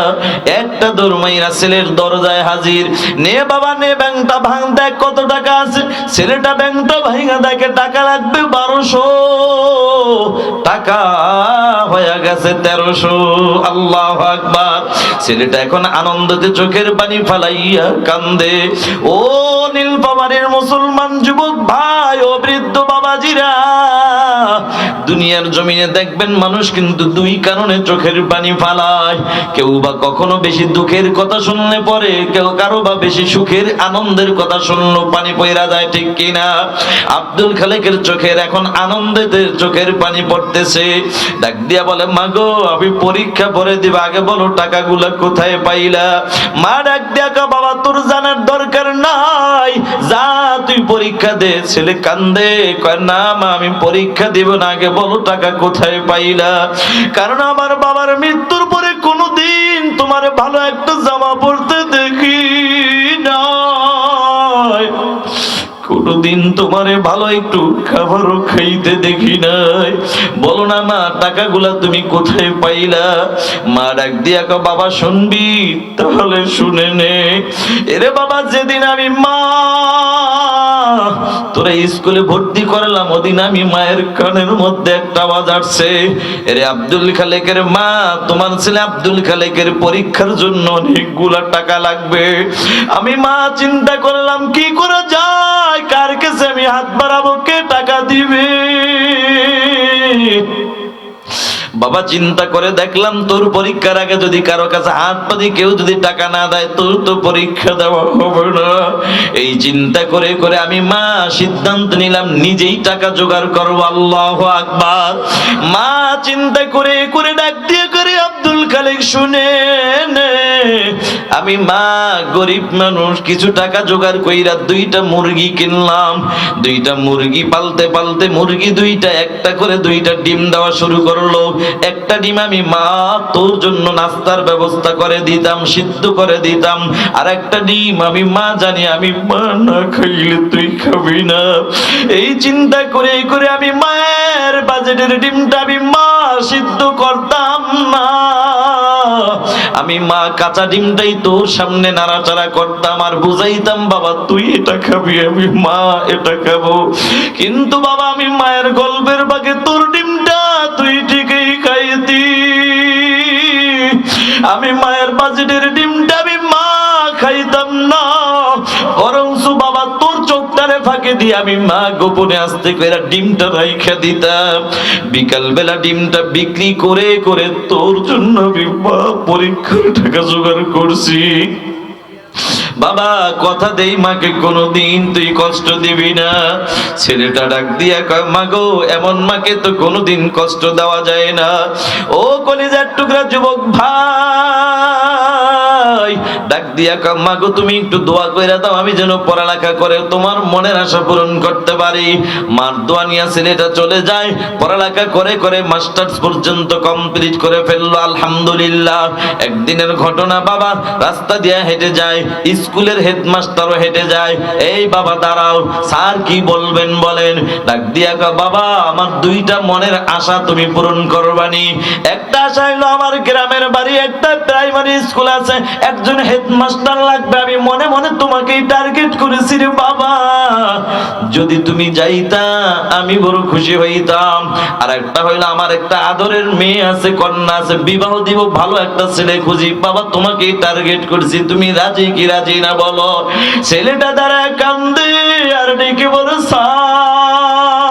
একটা দৌড় মাইরা ছেলের দরজায় হাজির। নে বাবা, নে, ব্যাংটা ভাঙ, দেখ কত টাকা আছে। ছেলেটা ব্যাংটা ভাঙা দেখে টাকা লাগবে 1200 টাকা, হয়ে গেছে 1300। আল্লাহু আকবার। ছেলেটা এখন আনন্দতে চোখের পানি ফালাইয়া কান্দে। ও নীলফামারীর মুসলমান যুবক ভাই, ও বৃদ্ধ বাবাজিরা, দুনিয়ার জমিনে দেখবেন মানুষ কিন্তু 2 কারণে চোখের পানি ফালায়। কেউ বা কখনো বেশি দুঃখের কথা শুনলে পরে, কেউ কারো বা বেশি সুখের আনন্দের কথা শুনলো পানি পয়রা যায়, ঠিক কিনা? আব্দুল খালেকের চোখের এখন আনন্দেতে চোখের পানি পড়তেছে। ডাক দিয়া বলে, মা গো, আমি পরীক্ষা পরে দিব, আগে বলো টাকাগুলা কোথায় পাইলা? মা ডাক দিয়া কয়, বাবা, তোর জানার দরকার নাই, যা তুই পরীক্ষা দে। ছেলে কান্দে, কয়, না মা, আমি পরীক্ষা দিব না, আগে বলো টাকা কোথায় পাইলা? কারণ আমার বাবার মৃত্যুর পরে কোনোদিন তোমার ভালো একটা জামা পরতে দেখি নাই, কোনদিন তোমারে ভালো একটু খাবারও খাইতে দেখি নাই, বলো না মা, টাকাগুলা তুমি কোথায় পাইলা? মা ডাক দিয়া কয়, বাবা শুনবি? তাহলে শুনে নে। এরে বাবা, যেদিন আমি মা তোরা স্কুলে ভর্তি করলাম, ওদিন আমি মায়ের কানের মধ্যে একটা আওয়াজ আসছে, এরে আব্দুল খালেকের মা, তোমার ছেলে আব্দুল খালেকের পরীক্ষার জন্য অনেকগুলা টাকা লাগবে। আমি মা চিন্তা করলাম কি করা যায়, কার কাছে আমি হাত বাড়াবো, কে টাকা দিবে? বাবা চিন্তা করে দেখলাম তোর পরীক্ষার আগে যদি কারো কাছে হাত পাতি কেউ যদি টাকা না দেয় তোর তো পরীক্ষা দেওয়া হবে না। এই চিন্তা করে করে আমি মা সিদ্ধান্ত নিলাম নিজেই টাকা জোগাড় করবো। আল্লাহু আকবার। মা চিন্তা করে করে ডাক দিয়ে করে আব্দুল খালেক শুনে নে, আমি মা গরিব মানুষ কিছু টাকা জোগাড় কইরা 2টা মুরগি কিনলাম। 2টা মুরগি পালতে পালতে মুরগি 2টা একটা করে 2টা ডিম দেওয়া শুরু করলো। একটা ডিম আমি মা তোর জন্য নাস্তার ব্যবস্থা করে দিতাম, সিদ্ধ করে দিতাম। আর একটা ডিম আমি মা জানি আমি মা না খাইলে তুই খাবি না। এই চিন্তা করে করে আমি মায়ের বাজেটের ডিমটা আমি মা সিদ্ধ করতাম না। আমি মা কাঁচা ডিমটাই তোর সামনে নাড়াচাড়া করতাম আর বুঝাইতাম বাবা তুই এটা খাবি, আমি মা এটা খাবো। কিন্তু বাবা আমি মায়ের গল্পের বাগে তোর ডিমটা তুই ঠিকই খাইতি। আমি মায়ের বাজেটের ডিমটা আমি মা খাইতাম না, বরং বাবা তোর চোখটারে ফাঁকে দিয়ে আমি মা গোপনে আস্তে করে ডিমটা রাইখা দিতাম। বিকাল বেলা ডিমটা বিক্রি করে করে তোর জন্য আমি মা পরীক্ষার টাকা জোগাড় করছি। বাবা কথা দেই মাকে কোনোদিন তুই কষ্ট দিবি না। ছেলেটা ডাক দিয়া কয় মা গো এমন মাকে তো কোনোদিন কষ্ট দেওয়া যায় না। ও কলিজার টুকরা যুবক ভাই ডাক দিয়া কয় মা গো তুমি একটু দোয়া কইরা দাও আমি যেন পড়ালেখা করে তোমার মনের আশা পূরণ করতে পারি। মার দোয়া নিয়ে ছেলেটা চলে যায়, পড়ালেখা করে করে মাস্টার্স পর্যন্ত কমপ্লিট করে ফেললো আলহামদুলিল্লাহ। একদিনের ঘটনা বাবা রাস্তা দিয়ে হেঁটে যায়, স্কুলের হেডমাস্টারও হেঁটে যায়। এই বাবা দাঁড়াও, স্যার কি বলবেন বলেন। ডাক দিয়া কয় বাবা আমার 2টা মনের আশা তুমি পূরণ করবানি। একটা আশা হলো আমার গ্রামের বাড়ি একটা প্রাইমারি স্কুল আছে, একজন হেডমাস্টার লাগবে। আমি মনে মনে তোমাকেই টার্গেট করেছি রে বাবা, যদি তুমি যাইতা আমি বড় খুশি হইতাম। আর একটা হইলো আমার একটা আদরের মেয়ে আছে, কন্যা আছে, বিবাহ দিব, ভালো একটা ছেলে খুঁজি। বাবা তোমাকেই টার্গেট করছি, তুমি রাজি কি রাজি না বলো। ছেলেটা দ্বারা কান্দে আর ডেকে বলো স্যার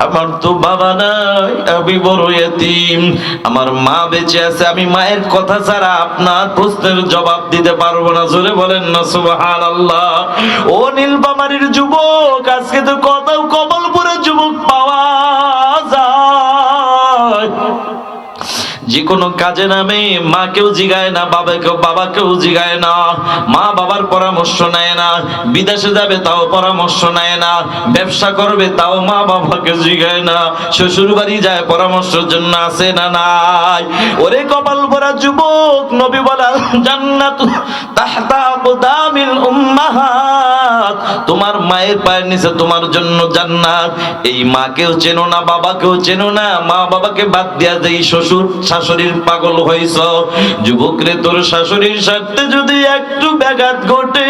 আমার তো বাবা নাই, আমি বড় এতিম, আমার মা বেঁচে আছে, আমি মায়ের কথা ছাড়া আপনার প্রশ্নের জবাব দিতে পারবো না। জোরে বলেন না সুবহানাল্লাহ। ও নীলফামারীর যুবক আজকে তো কত কমলপুরের যুবক পাওয়া যায়, যে কোনো কাজে নামে মাকেও জিগায় না, বাবাকেও জিগায় না, মা বাবার পরামর্শ নেয় না, বিদেশে যাবে তাও পরামর্শ নেয় না, ব্যবসা করবে তাও মা বাবাকে জিগায় না, শ্বশুর বাড়ি যায় পরামর্শের জন্য আছে না নাই। ওরে কপাল ভরা যুবক, নবী বলা জান্নাতু তাহতা আকদামিল উম্মাহাত, তোমার মায়ের পায়ের নিচে তোমার জন্য জান্নাত। এই মাকেও চেনো না, বাবাকেও চেনো না, মা বাবাকে বাদ দিয়া যেই শ্বশুর শাশুড়ির পাগল হইছ। যুবক রে তোর শাশুড়ির সাথে যদি একটু ব্যাঘাত ঘটে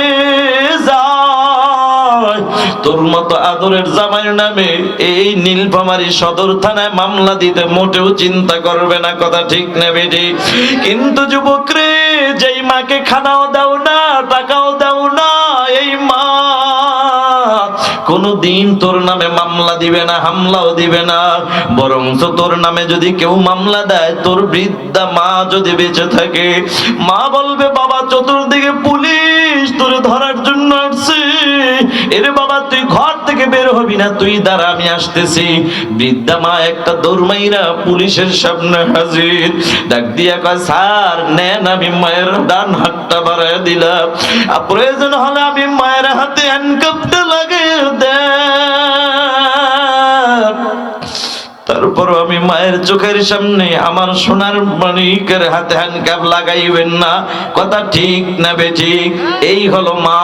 যায়, তোর মতো আদরের জামাইর নামে এই নীলফামারী সদর থানায় মামলা দিতে মোটেও চিন্তা করবে না। কথা ঠিক না বেটি? কিন্তু যুবক রে যেই মাকে খানাও দাও না, টাকাও দাও না, এই মা কোনদিন তোর নামে মামলা দিবে না, হামলাও দিবে না। বরং তোর নামে যদি কেউ মামলা দেয়, তোর বৃদ্ধা মা যদি বেঁচে থাকে, মা বলবে বাবা চতুর্দিকে পুলিশ তোরে ধরার জন্য আসছে, এরে বাবা তুই ঘর থেকে বের হবি না, তুই দাঁড়া আমি আসতেছি। বৃদ্ধা মা একটা দৌড় মাইরা পুলিশের সামনে হাজির। ডাক দিয়া কয় স্যার নেন, আমি মায়ের ডান হাতটা বাড়ায় দিলাম, প্রয়োজন হলে আমি মায়ের হাতে হ্যান্ডকাপটা লাগিয়ে দেন। তারপরও আমি মায়ের চোখের সামনে আমার সোনার মানিকের হাতে হ্যান্ডকাপ লাগাইবেন না। কথা ঠিক না বেঠিক? এই হলো মা।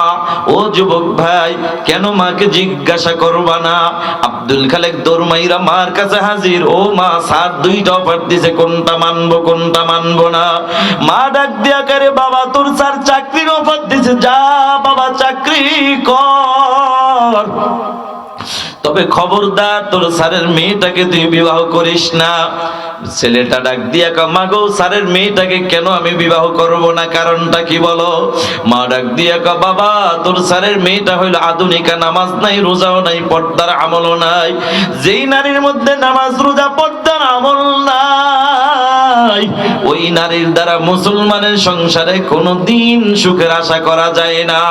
ও যুবক ভাই, কেন মাকে জিজ্ঞাসা করবা না? আব্দুল খালেক দৌড়মাইরা মার কাছে হাজির। ও মা, স্যার 2টা অফার দিছে, কোনটা মানবো কোনটা মানবো না? মা ডাক দিয়া করে বাবা তোর স্যার চাকরির অফার দিছে, যা বাবা চাকরি কর, তবে তবে খবরদার তোর স্যারের মেয়েটাকে তুই বিবাহ করিস না। ছেলেটা ডাক দিয়া কয় মা গো, স্যারের মেয়েটাকে কেন আমি বিবাহ করব না, কারণটা কি বলো? মা ডাক দিয়া কয় বাবা, তোর স্যারের মেয়েটা হইল আধুনিকা, নামাজ নাই, রোজাও নাই, পর্দার আমলও নাই। যেই নারীর মধ্যে নামাজ, রোজা, পর্দার আমল নাই, ওই নারীর দ্বারা মুসলমানের সংসারে কোনোদিন সুখের আশা করা যায় না।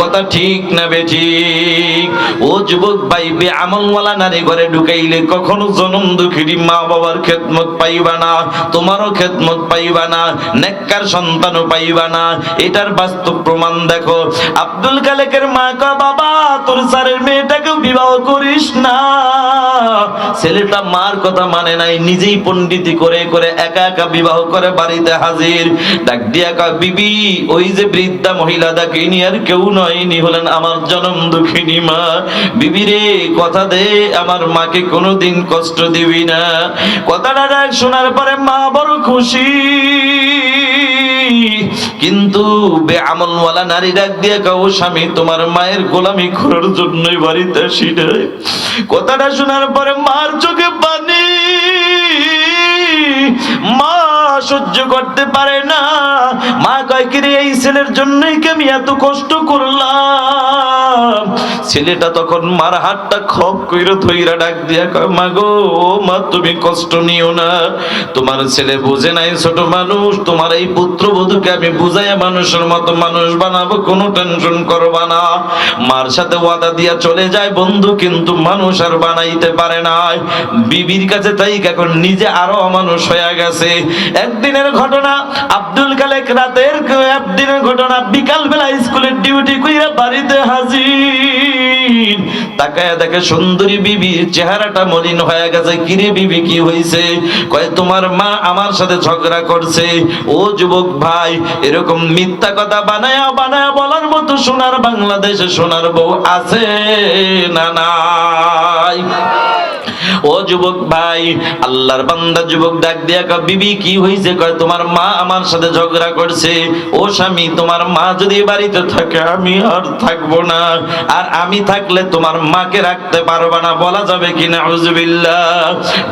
কথা ঠিক না বেঠিক? ও যুবক ভাই, বেআমলওয়ালা নারী ঘরে ঢুকাইলে কখনো জনম দুঃখিনী মা বাবার খেদমত পাইবা না, তোমারও খেদমত পাইবা না, নেককার সন্তানও পাইবা না। এটার বাস্তব প্রমাণ দেখো। আব্দুল খালেকের মা কয় বাবা, তোর স্যারের মেয়েটাকেও বিবাহ করিস না। ছেলেটা মার কথা মানে নাই, নিজেই পণ্ডিতি করে করে একা একা বিবাহ করে বাড়িতে হাজির। ডাক দিয়া কয় বিবি, ওই যে বৃদ্ধা মহিলা ডাকিনি আর কেউ নয়, ইনি হলেন আমার জনম দুঃখিনী মা। বিবি রে, কথা দে আমার মাকে কোনোদিন কষ্ট দিবি না। কথাটা ডাক শোনার পরে মা বড় খুশি, কিন্তু বেআমলওয়ালা নারী ডাক দিয়ে কও স্বামী, তোমার মায়ের গোলামি করার জন্যই বাড়িতে আসি নাই। কথাটা শোনার পরে মার চোখে পানি, মা সহ্য করতে পারে না। মা কয় কি রে, এই ছেলের জন্যই কি আমি এত কষ্ট করলাম? ছেলেটা তখন মার হাতটা খপ কইরা ধইরা ডাক দিয়া কয় মা গো, ও মা তুমি কষ্ট নিও না, তোমার ছেলে বুঝে নাই, ছোট মানুষ, তোমার এই পুত্রবধূকে আমি বুঝাইয়া মানুষের মতো মানুষ বানাবো, কোনো টেনশন করবা না। মার সাথে ওয়াদা দিয়া চলে যায় বন্ধু, কিন্তু মানুষ আর বানাইতে পারে না। বিবির কাছে তাই এখন নিজে আরো অমানুষ হয়ে গেছে। একদিনের ঘটনা, আব্দুল খালেক রাতের একদিনের ঘটনা, বিকাল বেলা স্কুলের ডিউটি কইরা বাড়িতে হাজির। তাকায়া দেখে সুন্দরী বিবির চেহারাটা মলিন হয়ে গেছে। কিরে বিবি, কি হইছে? কয় তোমার মা আমার সাথে ঝগড়া করছে। ও যুবক ভাই, এরকম মিথ্যা কথা বানায়া বানায়া বলার মতো সোনার বাংলাদেশে সোনার বউ আছে না নাই? ও যুবক ভাই, আল্লাহর বান্দা যুবক ডাক দিয়া কয় বিবি কি হইছে? কয় তোমার মা আমার সাথে ঝগড়া করছে। ও স্বামী, তোমার মা যদি বাড়িতে থাকে আমি আর থাকবো না, আর আমি থাকলে তোমার মাকে রাখতে পারবা না, বলা যাবে কি? নাউজুবিল্লাহ।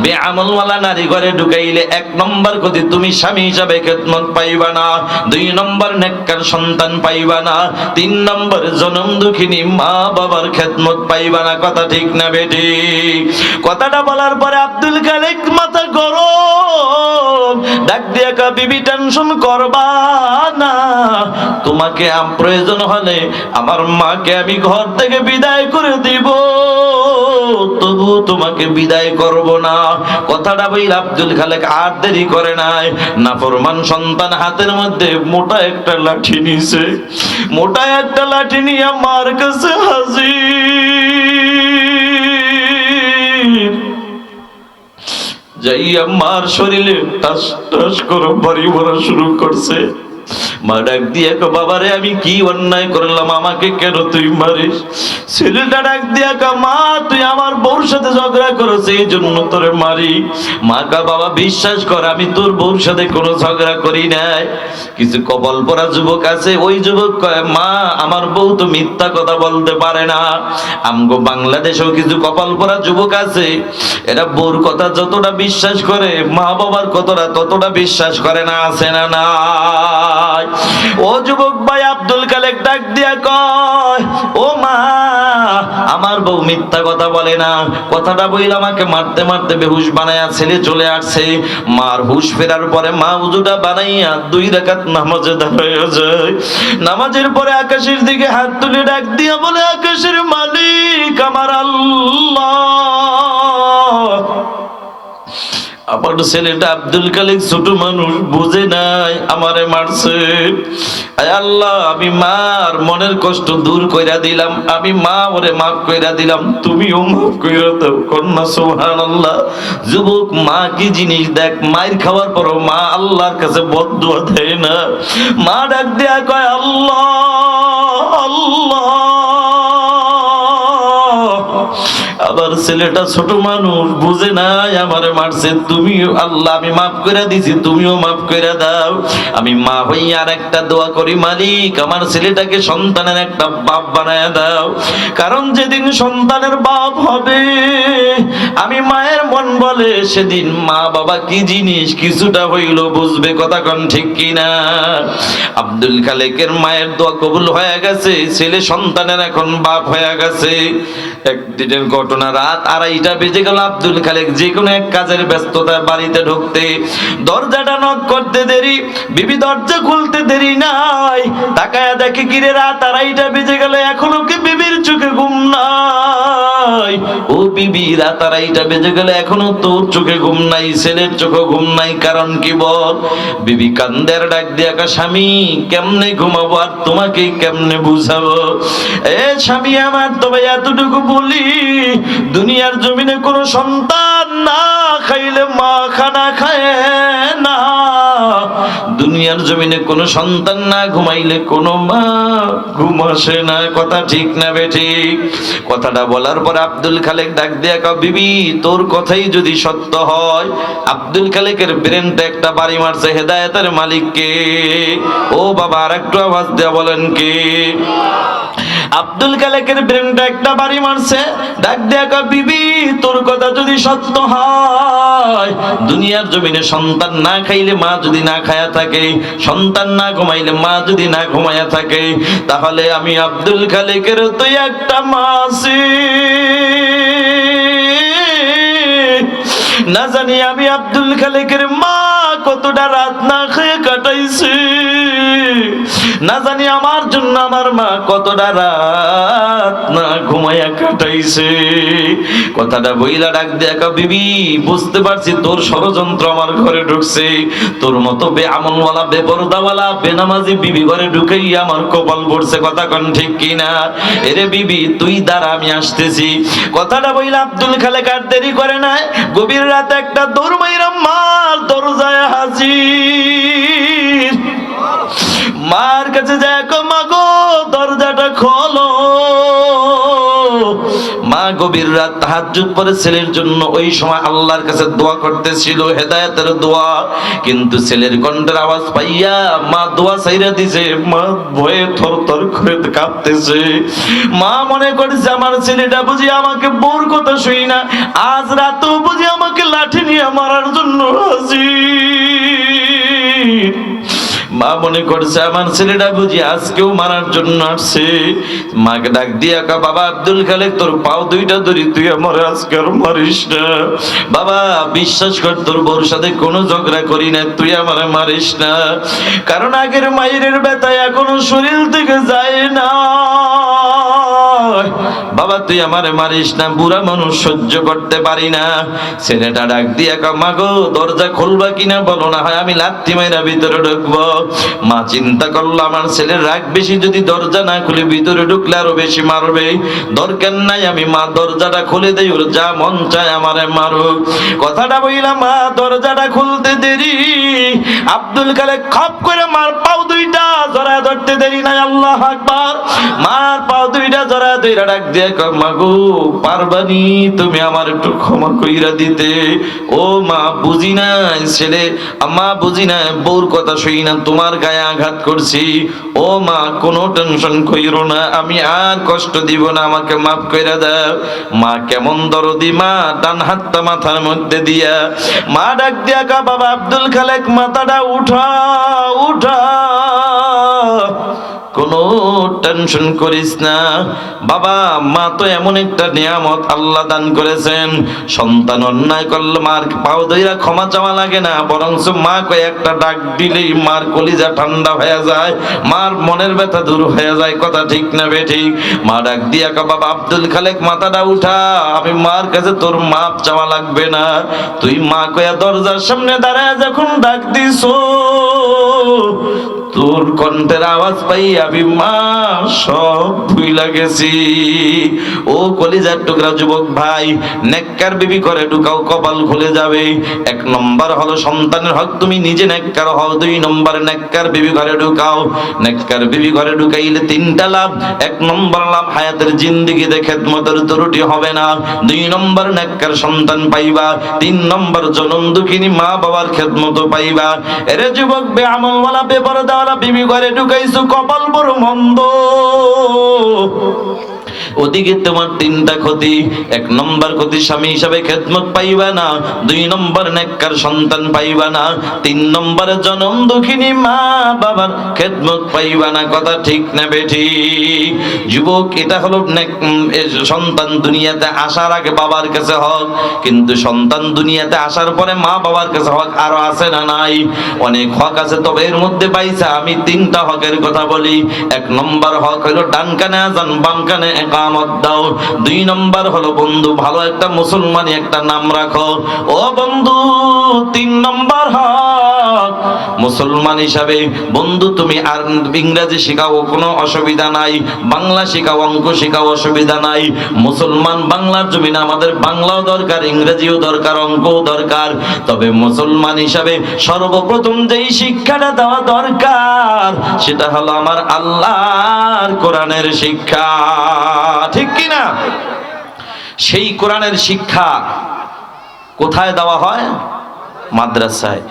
বেআমলওয়ালা নারী ঘরে ঢুকাইলে এক নম্বর ক্ষতি, তুমি স্বামী হিসাবে খেদমত পাইবা না, দুই নম্বর নেককার সন্তান পাইবা না, তিন নম্বর জনম দুঃখিনী মা বাবার খেদমত পাইবা না। কথা ঠিক না বেঠিক? কথাটা বলার পরে আব্দুল খালেক মাথা গরম, ডাক দিয়া কয় বিবি টেনশন করবা না, তোমাকে প্রয়োজন হলে আমার মাকে আমি ঘর থেকে বিদায় করে দিব, তবু তোমাকে বিদায় করব না। কথাটা বইল আব্দুল খালেক আর দেরি করে নাই, নাফরমান সন্তান হাতের মধ্যে মোটা একটা লাঠি নিছে, মোটা একটা লাঠি নিয়ে মার কাছে হাজির। যাইয়া মার শরীরে টাস টাস করে বাড়ি ভরা শুরু করছে। মা ডাক দিয়া কয় বাবারে, আমি কি অন্যায় করলাম, আমাকে কেন তুই মারিস? ছেলেটা ডাক দিয়া কয় মা, তুই আমার বউর সাথে ঝগড়া করেছিস, এই জন্য তোরে মারি। মা কয় বাবা বিশ্বাস কর, আমি তোর বউর সাথে কোনো ঝগড়া করি নাই। কিছু কপাল পরা যুবক আছে, ওই যুবক কয় মা, আমার বউ তো মিথ্যা কথা বলতে পারে না। আমগো বাংলাদেশেও কিছু কপাল পরা যুবক আছে, এরা বউর কথা যতটা বিশ্বাস করে মা বাবার কথাটা ততটা বিশ্বাস করে না, আছে না নাই? ও যুবক ভাই, আব্দুল খালেক ডাক দিয়া কয় ও মা, আমার বউ মিথ্যা কথা বলে না। কথাটা বইল আমাকে মারতে মারতে বেহুশ বানায়া ছেলে চলে আসছে। মার হুশ ফেরার পরে মা উযুটা বানাইয়া 2 রাকাত নামাজে দাঁড়ায় যায়। নামাজের পরে আকাশের দিকে হাত তুলে ডাক দিয়া বলে, আকাশের মালিক আমার আল্লাহ, আমার ছেলেটা আব্দুল খালেক ছোট মানুষ, বুঝে নাই, আমারে মারছে। আয় আল্লাহ, আমি মার মনের কষ্ট দূর কইরা দিলাম, আমি মা ওরে মাফ কইরা দিলাম, তুমিও মাফ কইরা দাও। কন্যা সুবহানাল্লাহ। যুবক, মা কি জিনিস দেখ, মায়ের খাওয়ার পরও মা আল্লাহর কাছে বদদুয়া দেয় না। মা ডাক দেয়া কয় আল্লাহ আল্লাহ, আবার ছেলেটা ছোট মানুষ, বুঝে নাই আমারে মারছে, তুমি আল্লাহ আমি মাফ করে দিছি, তুমিও মাফ করে দাও। আমি মা হইয়া আর একটা দোয়া করি, মালিক আমার ছেলেটাকে সন্তানের একটা বাপ বানায় দাও। কারণ যেদিন সন্তানের বাপ হবে, আমি মায়ের মন বলে সেদিন মা বাবা কি জিনিস কিছুটা হইল বুঝবে, কথা কোন ঠিক কিনা? আব্দুল খালেকের মায়ের দোয়া কবুল হয়ে গেছে, ছেলে সন্তানের এখন বাপ হয়ে গেছে। একদিনের ঘটনা, রাত 2:30 বেজে গেল। আব্দুল খালেক যে কোনো এক কাজের ব্যস্ততায় বাড়িতে ঢুকতে, দরজাটা নক করতে দেরি, বিবি দরজা খুলতে দেরি নাই, তাকায়া দেখে কিরে রাত 2:30 বেজে গেল, এখনো কি বিবির চোখে ঘুম নাই? ও বিবি, রাত 2:30 বেজে গেল, এখনো তোর চোখে ঘুম নাই, ছেলের চোখে ঘুম নাই, কারণ কি বল? বিবি কান্দের ডাক দিয়া কা, স্বামী কেমনে ঘুমাবো আর তোমাকে কেমনে বুঝাবো? এ স্বামী আমার, তবে এতটুকু বলি, দুনিয়ার জমিনে কোনো সন্তান না খাইলে মা খানা খায় না, দুনিয়ার জমিনে কোনো সন্তান না ঘুমাইলে কোনো মা ঘুম আসে না, কথা ঠিক না বেঠিক? কথাটা বলার পর আব্দুল খালেক ডাক দিয়া কও, বিবি তোর কথাই যদি সত্য হয়, আব্দুল খালেকের ব্রেনটা একটা বাড়ি মারছে হেদায়েতের মালিককে। ও বাবা, আর একটু আওয়াজ দেয়া বলেন কে? আব্দুল খালেকের ব্রেনটা একটা বাড়ি মারছে, ডাক দেয়া কয়, বিবি তোর কথা যদি সত্য হয়, দুনিয়ার জমিনে সন্তান না খাইলে মা যদি না খায়া থাকে, সন্তান না ঘুমাইলে মা যদি না ঘুমায়া থাকে, তাহলে আমি আব্দুল খালেকের তো একটা মাসি, না জানি আমি আব্দুল খালেকের মা কতটা রাত না খেয়ে কাটাইছে, না জানি আমার জন্য আমার মা কতটা রাত না ঘুমাইয়া কাটাইছে। কথাটা বইলা ডাক দেখা, বিবি বুঝতে পারছি তোর ষড়যন্ত্র আমার ঘরে ঢুকছে, তোর মতো বেআমলওয়ালা বেপরদাওয়ালা বেনামাজি বিবি ঘরে ঢুকেই আমার কপাল পড়ছে, কথা কোন ঠিক কিনা? এরে বিবি তুই দাঁড়া, আমি আসতেছি। কথাটা বইলা আব্দুল খালেক আর দেরি করে না, গভীর রাতে একটা দৌড় মাইরা মার দরজায় হাজির। মার কাছে যায়, মা গো দরজাটা খোলো। মা গভীর রাত তাহাজ্জুদ পড়ে ছেলের জন্য ওই সময় আল্লাহর কাছে দোয়া করতেছিল, হেদায়েতের দোয়া, কিন্তু ছেলের কণ্ঠের আওয়াজ পাইয়া মা দোয়া ছাইরা দিছে। মা ভয়ে থরথর করে কাঁপতেছে। মা মনে করছে আমার ছেলেটা বুঝি আমাকে বউর কথা শুই না, আজ রাতেও বুঝি আমাকে লাঠি নিয়ে মারার জন্য হাজির। মা মনে করছে আমার ছেলেটা বুঝি আজকেও মারার জন্য আসছে। মাকে ডাক দিয়া কা, বাবা আব্দুল খালেক তোর পাও দুইটা ধরি, তুই আমার আজকে আর মারিস না। বাবা বিশ্বাস কর, তোর বউর সাথে কোনো ঝগড়া করি না, তুই আমারে মারিস না, কারণ আগের মায়ের ব্যথা এখনো শরীর থেকে যায় না। বাবা তুই আমারে মারিস না, বুড়া মানুষ সহ্য করতে পারি না। ছেলেটা ডাক দিয়া কা, মা গো দরজা খুলবা কিনা বলো, না হয় আমি লাথি মাইরা ভিতরে ঢুকবো। মা চিন্তা করলো আমার ছেলের রাগ বেশি, যদি দরজা না খুলে ভিতরে ঢুকলে আরো বেশি মারবে, দরকার নাই আমি মা দরজাটা খুলে দেই, ওর যা মন চায় আমারে মারুক। কথাটা বইলা মা দরজাটা খুলতে দেরি, আব্দুল খালেক খপ করে মার পাও দুইটা জড়ায় ধরতে দেরি নাই। আল্লাহু আকবার। মার পাও দুইটা জড়ায় ধইরা ডাক দিয়ে কয়, মা গো পারবানি তুমি আমার একটু ক্ষমা কইরা দিতে? ও মা বুঝি নাই ছেলে, মা বুঝি নাই বউর কথা শুই না, তোমার গায়ে আঘাত করছি। ও মা কোনো টেনশন কইরো না, আমি আর কষ্ট দিব না, আমাকে মাফ কইরা দাও। মা কেমন দরদি মা, ডান হাতটা মাথার মধ্যে দিয়া মা ডাক দিয়া কা, বাবা আব্দুল খালেক মাথাটা উঠা উঠা, কোনো টেনশন করিস না বাবা। মা তো এমন একটা নিয়ামত আল্লাহ দান করেছেন, সন্তান অন্যায় করলে মার পাও ধইরা ক্ষমা চাওয়া লাগে না, বরঞ্চ মা কয় একটা ডাক দিলেই মার কলিজা ঠান্ডা হয়ে যায়, মার মনের ব্যথা দূর হয়ে যায়, কথা ঠিক না বেঠিক? মা ডাক দিয়া কা, বাবা আব্দুল খালেক মাথাটা উঠা, আমি মার কাছে তোর মাপ চাওয়া লাগবে না, তুই মা কয়া দরজার সামনে দাঁড়ায় যখন ডাক দিছো, তোর কণ্ঠের আওয়াজ পাই আমি মা সব ভুইলা গেছি। ও কলিজার টুকরা যুবক ভাই, নেককার বিবি করে ঢুকাও, কপাল খুলে যাবে। এক নম্বর হলো সন্তানের হক, তুমি নিজে নেককার হও। দুই নম্বর নেককার বিবি ঘরে ঢুকাও। নেককার বিবি ঘরে ঢুকাইলে তিনটা লাভ। এক নম্বর লাভ, হায়াতের জিন্দেগিতে খেদমতের ত্রুটি হবে না। দুই নম্বর নেককার সন্তান পাইবা। তিন নম্বর জনম দুঃখিনী মা বাবার খেদমত পাইবা। এরে যুবক, বেআমলওয়ালা বেপরদাওয়ালা বিবি ঘরে ঢুকাইছো, কপাল বড় মন্দ। ওদিকে তোমার তিনটা ক্ষতি। এক নম্বর ক্ষতি, স্বামী হিসাবে খেদমত পাইবা না। দুই নম্বর নেককার সন্তান পাইবা না। তিন নম্বরে জনম দুঃখিনী মা বাবার খেদমত পাইবা না। কথা ঠিক না বেঠিক? যুবক, এটা হলো সন্তান দুনিয়াতে আসার আগে বাবার কাছে হক, কিন্তু সন্তান দুনিয়াতে আসার পরে মা বাবার কাছে হক আরো আছে না নাই? অনেক হক আছে, তবে এর মধ্যে পাইছা আমি তিনটা হকের কথা বলি। এক নম্বর হক হলো ডান কানে আজান, বাম কানে একামত দাও। দুই নম্বর হলো বন্ধু ভালো একটা মুসলমানি একটা নাম রাখো। ও বন্ধু, তিন নম্বর হক মুসলমান হিসাবে বন্ধু তুমি আর ইংরেজি শেখাও, কোনো অসুবিধা নাই। বাংলা শেখাও, অঙ্ক শেখাও, অসুবিধা নাই। মুসলমান বাংলার জমিনে আমাদের বাংলাও দরকার, ইংরেজিও দরকার, অঙ্কও দরকার। তবে মুসলমান হিসাবে সর্বপ্রথম যেই শিক্ষাটা দেওয়া দরকার সেটা হলো আমার আল্লাহর কোরআনের শিক্ষা। ঠিক কিনা? সেই কোরআনের শিক্ষা কোথায় দেওয়া হয়? মাদ্রাসায়।